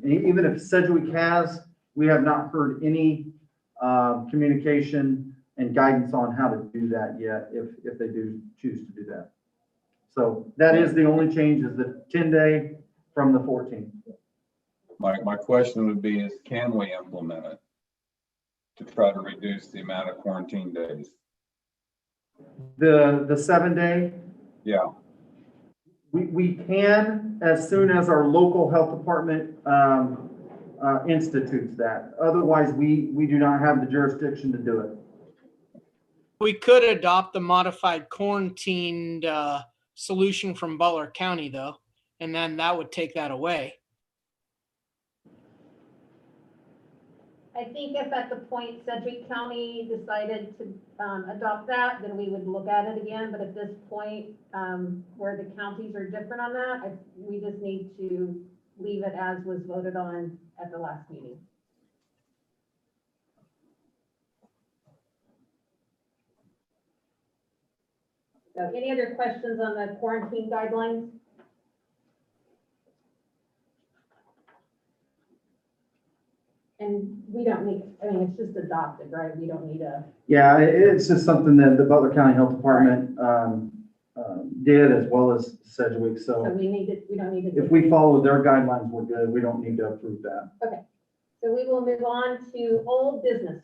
even if Sedgwick has, we have not heard any communication and guidance on how to do that yet, if they do choose to do that. So that is the only change, is the 10-day from the 14. My question would be is, can we implement it to try to reduce the amount of quarantine days? The 7-day? Yeah. We can, as soon as our local health department institutes that. Otherwise, we do not have the jurisdiction to do it. We could adopt the modified quarantined solution from Butler County, though, and then that would take that away. I think if at the point Sedgwick County decided to adopt that, then we would look at it again. But at this point, where the counties are different on that, we just need to leave it as was voted on at the last meeting. So any other questions on the quarantine guidelines? And we don't need, I mean, it's just adopted, right? We don't need a. Yeah, it's just something that the Butler County Health Department did, as well as Sedgwick. So So we don't need to. if we follow their guidelines, we're good. We don't need to approve that. Okay, so we will move on to old business.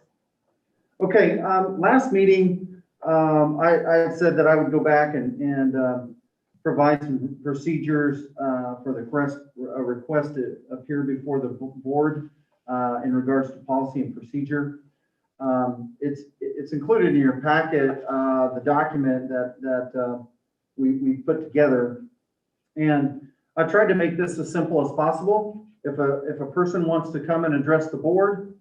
Okay, last meeting, I had said that I would go back and provide some procedures for the request to appear before the board in regards to policy and procedure. It's included in your packet, the document that we put together. And I tried to make this as simple as possible. If a person wants to come and address the board,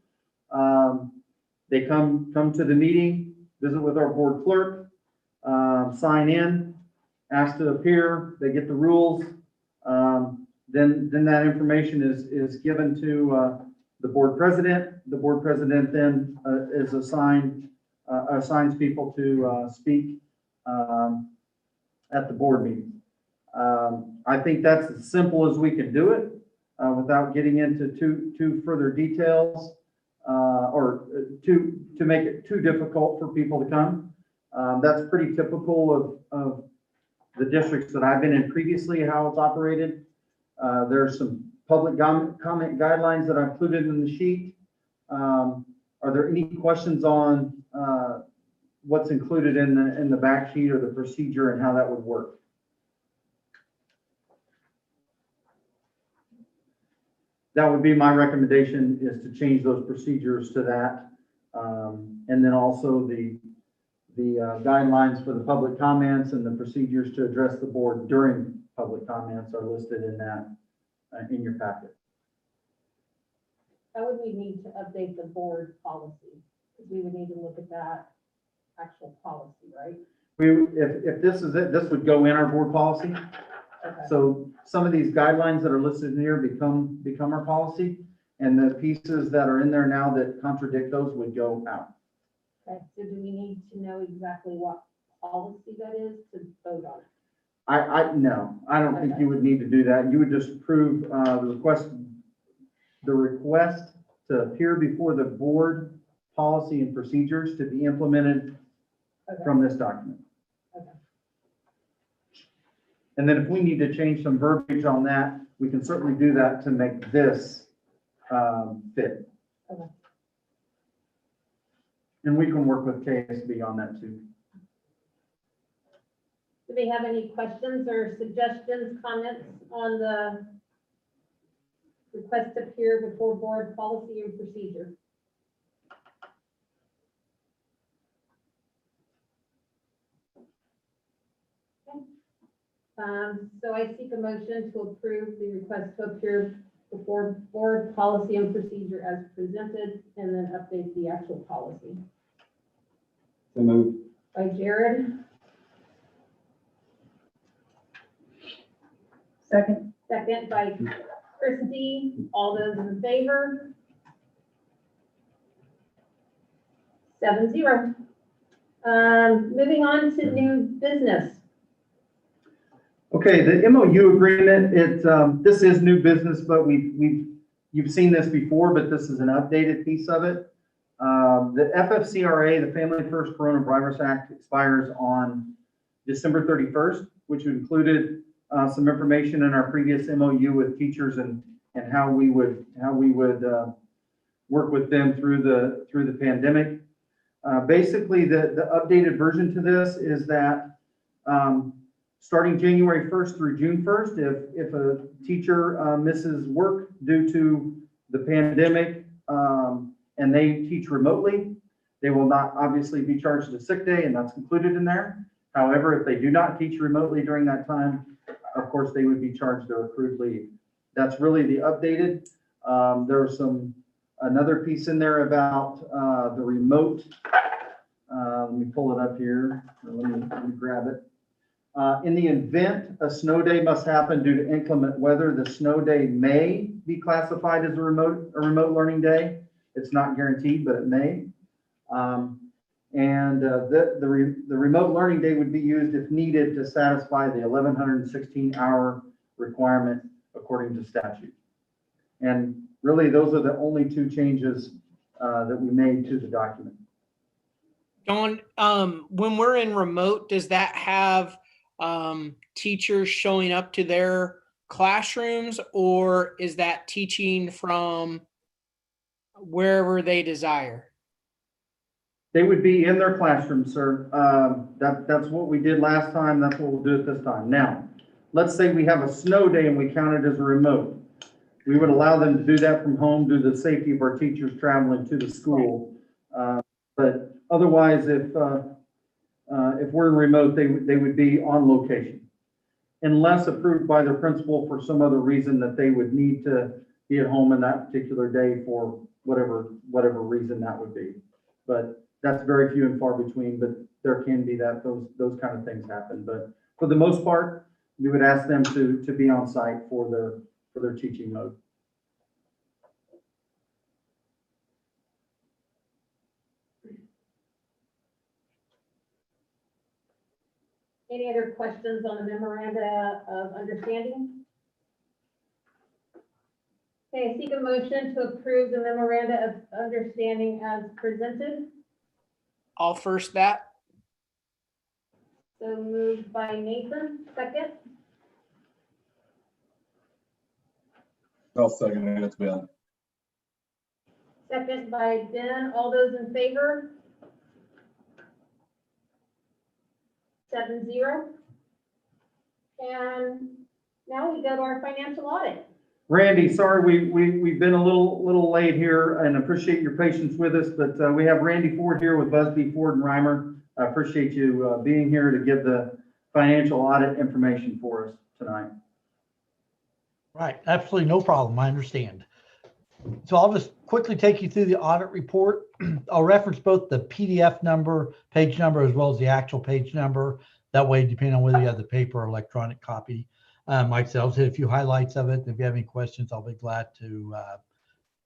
they come to the meeting, visit with our board clerk, sign in, ask to appear, they get the rules. Then that information is given to the board president. The board president then is assigns people to speak at the board meeting. I think that's as simple as we can do it without getting into too further details or to make it too difficult for people to come. That's pretty typical of the districts that I've been in previously, how it's operated. There's some public comment guidelines that I included in the sheet. Are there any questions on what's included in the back sheet or the procedure and how that would work? That would be my recommendation, is to change those procedures to that. And then also the guidelines for the public comments and the procedures to address the board during public comments are listed in that, in your packet. How would we need to update the board policy? Because we would need to look at that actual policy, right? If this is it, this would go in our board policy. Okay. So some of these guidelines that are listed in here become our policy, and the pieces that are in there now that contradict those would go out. Okay, so do we need to know exactly what policy that is to vote on it? No, I don't think you would need to do that. You would just approve, the request to appear before the board policy and procedures to be implemented Okay. from this document. Okay. And then if we need to change some verbiage on that, we can certainly do that to make this fit. Okay. And we can work with KSB on that too. Do we have any questions or suggestions, comments on the request to appear before board policy and procedure? Okay. So I seek a motion to approve the request to appear before board policy and procedure as presented, and then update the actual policy. So moved. By Jared, Second. second by Christie. All those in favor? 7-0. Moving on to new business. Okay, the MOU agreement, this is new business, but you've seen this before, but this is an updated piece of it. The FFCRA, the Family First Coronavirus Act, expires on December 31st, which included some information in our previous MOU with teachers and how we would work with them through the pandemic. Basically, the updated version to this is that starting January 1st through June 1st, if a teacher misses work due to the pandemic and they teach remotely, they will not obviously be charged a sick day, and that's included in there. However, if they do not teach remotely during that time, of course, they would be charged their accrued leave. That's really the updated. There's another piece in there about the remote. Let me pull it up here. Let me grab it. In the event a snow day must happen due to inclement weather, the snow day may be classified as a remote learning day. It's not guaranteed, but it may. The remote learning day would be used if needed to satisfy the 1,116-hour requirement according to statute. And really, those are the only two changes that we made to the document. Dawn, when we're in remote, does that have teachers showing up to their classrooms, or is that teaching from wherever they desire? They would be in their classroom, sir. That's what we did last time. That's what we'll do at this time. Now, let's say we have a snow day and we count it as a remote. We would allow them to do that from home due to the safety of our teachers traveling to the school. But otherwise, if we're in remote, they would be on location, unless approved by their principal for some other reason that they would need to be at home in that particular day for whatever reason that would be. But that's very few and far between, but there can be those kind of things happen. But for the most part, we would ask them to be on site for their teaching mode. Any other questions on the memoranda of understanding? Okay, I seek a motion to approve the memoranda of understanding as presented. I'll first that. So moved by Nathan, second. I'll second it. It's Ben. Second by Ben. All those in favor? 7-0. And now we go to our financial audit. Randy, sorry, we've been a little late here and appreciate your patience with us, but we have Randy Ford here with Busby, Ford and Reimer. I appreciate you being here to give the financial audit information for us tonight. Right, absolutely no problem. I understand. So I'll just quickly take you through the audit report. I'll reference both the PDF number, page number, as well as the actual page number. That way, depending on whether you have the paper or electronic copy. Like I said, I'll hit a few highlights of it. If you have any questions, I'll be glad to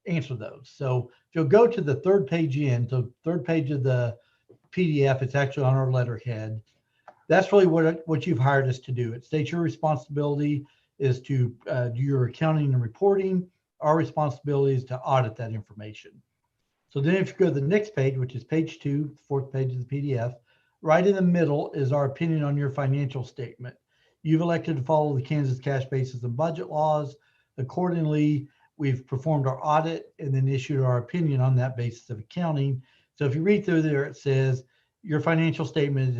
answer those. So if you'll go to the third page so third page of the PDF, it's actually on our letterhead. That's really what you've hired us to do. It states your responsibility is to do your accounting and reporting. Our responsibility is to audit that information. So then if you go to the next page, which is page 2, fourth page of the PDF, right in the middle is our opinion on your financial statement. You've elected to follow the Kansas cash basis and budget laws. Accordingly, we've performed our audit and then issued our opinion on that basis of accounting. So if you read through there, it says your financial statement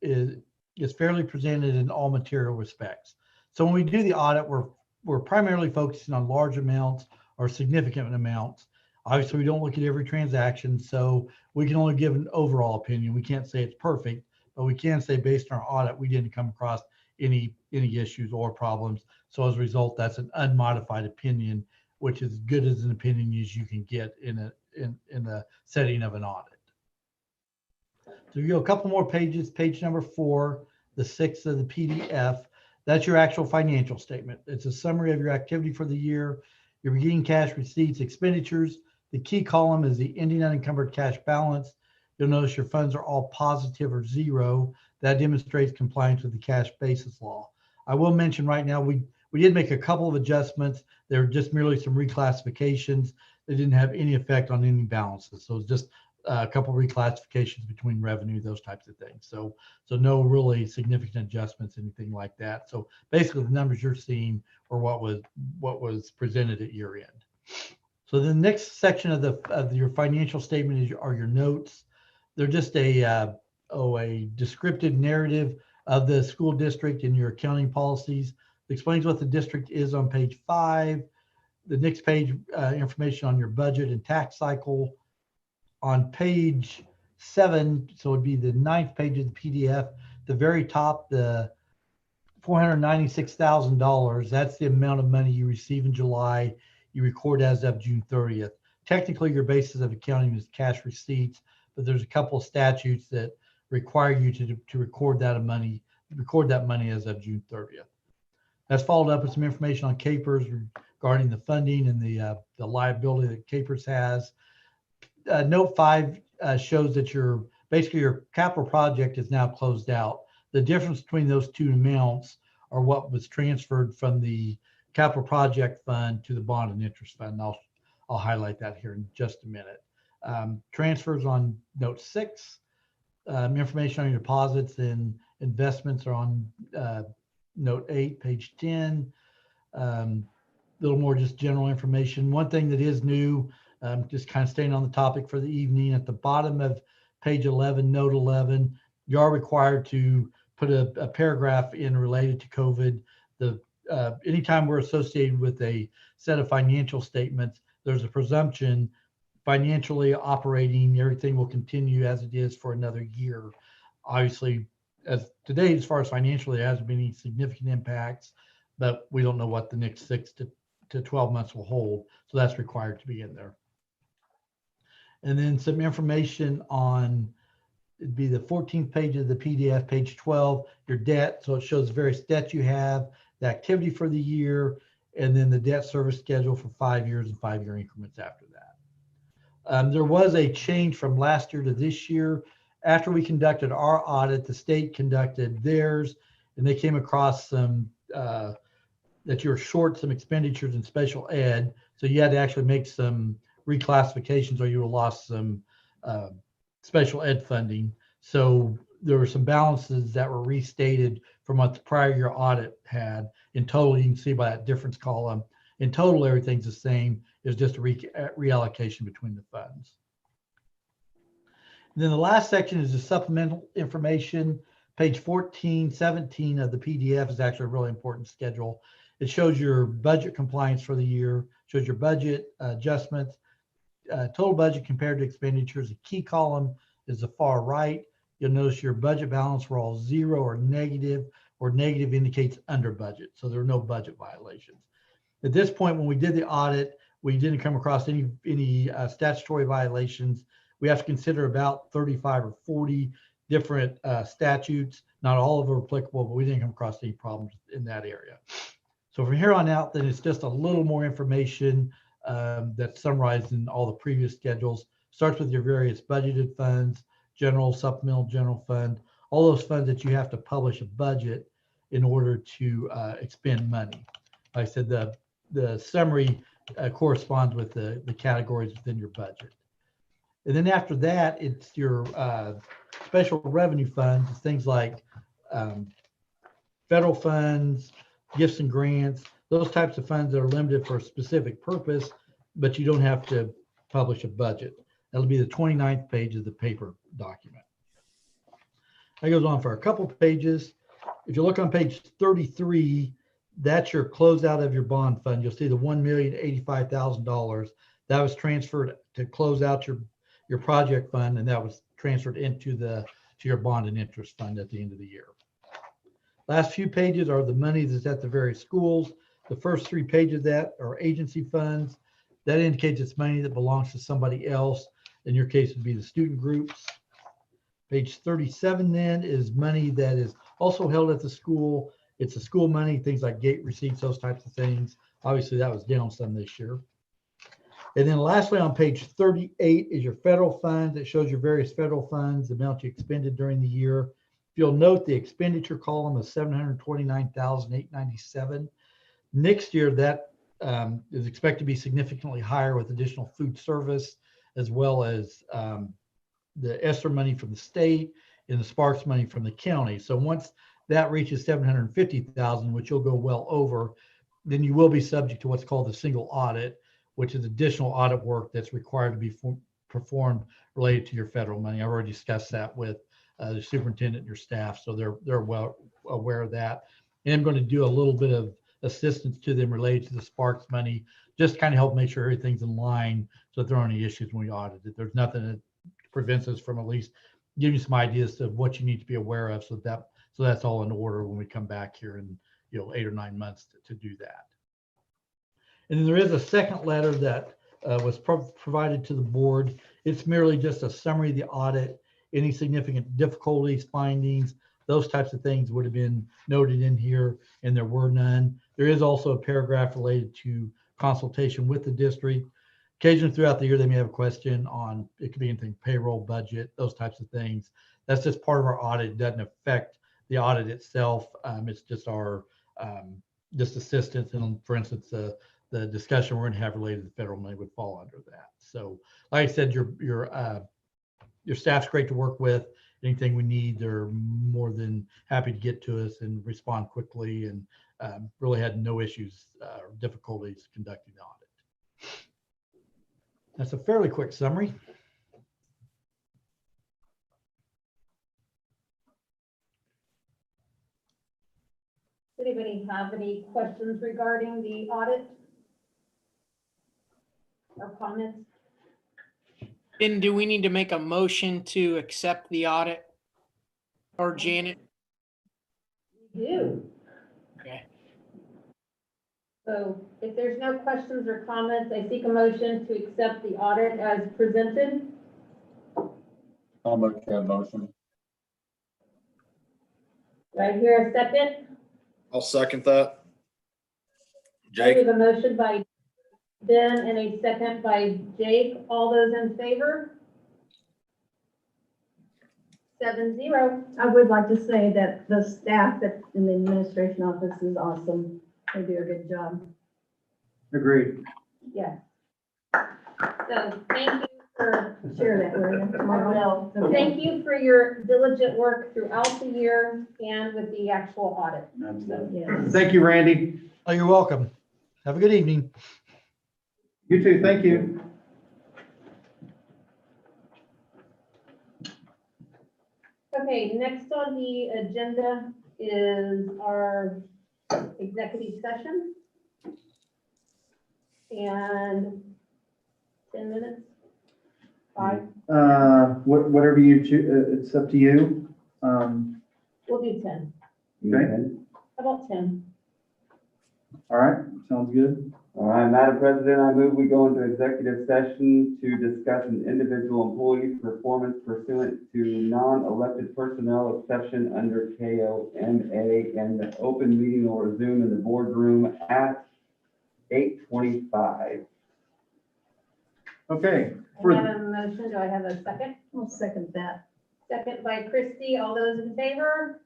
is fairly presented in all material respects. So when we do the audit, we're primarily focusing on large amounts or significant amounts. Obviously, we don't look at every transaction, so we can only give an overall opinion. We can't say it's perfect, but we can say based on our audit, we didn't come across any issues or problems. So as a result, that's an unmodified opinion, which is as good as an opinion as you can get in the setting of an audit. So you go a couple more pages, page number 4, the 6th of the PDF. That's your actual financial statement. It's a summary of your activity for the year, your beginning cash receipts, expenditures. The key column is the ending unencumbered cash balance. You'll notice your funds are all positive or zero. That demonstrates compliance with the cash basis law. I will mention right now, we did make a couple of adjustments. They were just merely some reclassifications. They didn't have any effect on any balances. So it's just a couple of reclassifications between revenue, those types of things. So no really significant adjustments, anything like that. So basically the numbers you're seeing are what was presented at year end. So the next section of your financial statement are your notes. They're just a descriptive narrative of the school district and your accounting policies. It explains what the district is on page 5. The next page, information on your budget and tax cycle. On page 7, so it'd be the 9th page of the PDF, the very top, the $496,000, that's the amount of money you receive in July, you record as of June 30th. Technically, your basis of accounting is cash receipts, but there's a couple of statutes that require you to record that money as of June 30th. That's followed up with some information on Capers regarding the funding and the liability that Capers has. Note 5 shows that your capital project is now closed out. The difference between those two amounts are what was transferred from the capital project fund to the bond and interest fund. And I'll highlight that here in just a minute. Transfers on note 6. Information on your deposits and investments are on note 8, page 10. A little more just general information. One thing that is new, just kind of staying on the topic for the evening, at the bottom of page 11, note 11, you are required to put a paragraph in related to COVID. Anytime we're associated with a set of financial statements, there's a presumption financially operating, everything will continue as it is for another year. Obviously, as today, as far as financially, there hasn't been any significant impacts, but we don't know what the next 6 to 12 months will hold. So that's required to be in there. And then some information on, it'd be the 14th page of the PDF, page 12, your debt. So it shows the various debts you have, the activity for the year, and then the debt service schedule for 5 years and 5-year increments after that. There was a change from last year to this year. After we conducted our audit, the state conducted theirs, and they came across some that you were short some expenditures in special ed. So you had to actually make some reclassifications or you would have lost some special ed funding. So there were some balances that were restated from what the prior year audit had. In total, you can see by that difference column, in total, everything's the same. It's just a reallocation between the funds. And then the last section is the supplemental information. Page 14, 17 of the PDF is actually a really important schedule. It shows your budget compliance for the year, shows your budget adjustments, total budget compared to expenditures. The key column is the far right. you'll notice your budget balance were all zero or negative indicates under budget. So there are no budget violations. At this point, when we did the audit, we didn't come across any statutory violations. We have to consider about 35 or 40 different statutes. Not all of them are applicable, but we didn't come across any problems in that area. So from here on out, then it's just a little more information that's summarized in all the previous schedules. Starts with your various budgeted funds, general, supplemental, general fund, all those funds that you have to publish a budget in order to expend money. Like I said, the summary corresponds with the categories within your budget. And then after that, it's your special revenue funds, things like federal funds, gifts and grants, those types of funds that are limited for a specific purpose, but you don't have to publish a budget. That'll be the 29th page of the paper document. That goes on for a couple pages. If you look on page 33, that's your closeout of your bond fund. You'll see the $1,085,000 that was transferred to close out your project fund, and that was transferred into your bond and interest fund at the end of the year. Last few pages are the money that's at the various schools. The first 3 pages of that are agency funds. That indicates it's money that belongs to somebody else. In your case, it would be the student groups. Page 37 then is money that is also held at the school. It's the school money, things like gate receipts, those types of things. Obviously, that was down some this year. And then lastly, on page 38 is your federal funds. It shows your various federal funds, the amount you expended during the year. You'll note the expenditure column is $729,897. Next year, that is expected to be significantly higher with additional food service, as well as the ESSER money from the state and the Sparks money from the county. So once that reaches $750,000, which you'll go well over, then you will be subject to what's called the single audit, which is additional audit work that's required to be performed related to your federal money. I've already discussed that with the superintendent and your staff, so they're well aware of that. And I'm going to do a little bit of assistance to them related to the Sparks money, just to kind of help make sure everything's in line so that there aren't any issues when we audit it. There's nothing that prevents us from at least giving you some ideas of what you need to be aware of, so that's all in order when we come back here in 8 or 9 months to do that. And then there is a second letter that was provided to the board. It's merely just a summary of the audit. Any significant difficulties, findings, those types of things would have been noted in here, and there were none. There is also a paragraph related to consultation with the district. Occasionally throughout the year, they may have a question on, it could be anything, payroll, budget, those types of things. That's just part of our audit. It doesn't affect the audit itself. It's just our just assistance. And for instance, the discussion we're going to have related to the federal money would fall under that. So like I said, your staff's great to work with. Anything we need, they're more than happy to get to us and respond quickly, and really had no issues or difficulties conducting the audit. That's a fairly quick summary. Does anybody have any questions regarding the audit or comments? And do we need to make a motion to accept the audit? Or Janet? We do. Okay. So if there's no questions or comments, I seek a motion to accept the audit as presented. I'll make that motion. Do I hear a second? I'll second that. I Jake? have a motion by Ben and a second by Jake. All those in favor? 7-0. I would like to say that the staff in the administration office is awesome. They do a good job. Agreed. Yes. So thank you for, Share that with you tomorrow. thank you for your diligent work throughout the year and with the actual audit. Absolutely. Yes. Thank you, Randy. Oh, you're welcome. Have a good evening. You too. Thank you. Okay, next on the agenda is our executive session. And 10 minutes. 5? Whatever you choose, it's up to you. We'll do 10. Okay. How about 10? All right, sounds good. All right, Madam President, I move we go into executive session to discuss an individual employee's performance pursuant to non-elected personnel exception under KOMA, and the open meeting will resume in the boardroom at 8:25. Okay. I have a motion. Do I have a second? I'll second that. Second by Christie. All those in favor?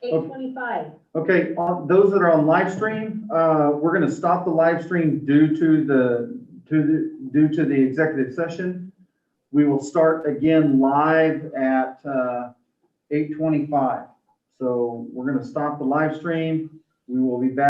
8:25. Okay, those that are on live stream, we're gonna stop the live stream due to the executive session. We will start again live at 8:25. So we're gonna stop the live stream. We will be back.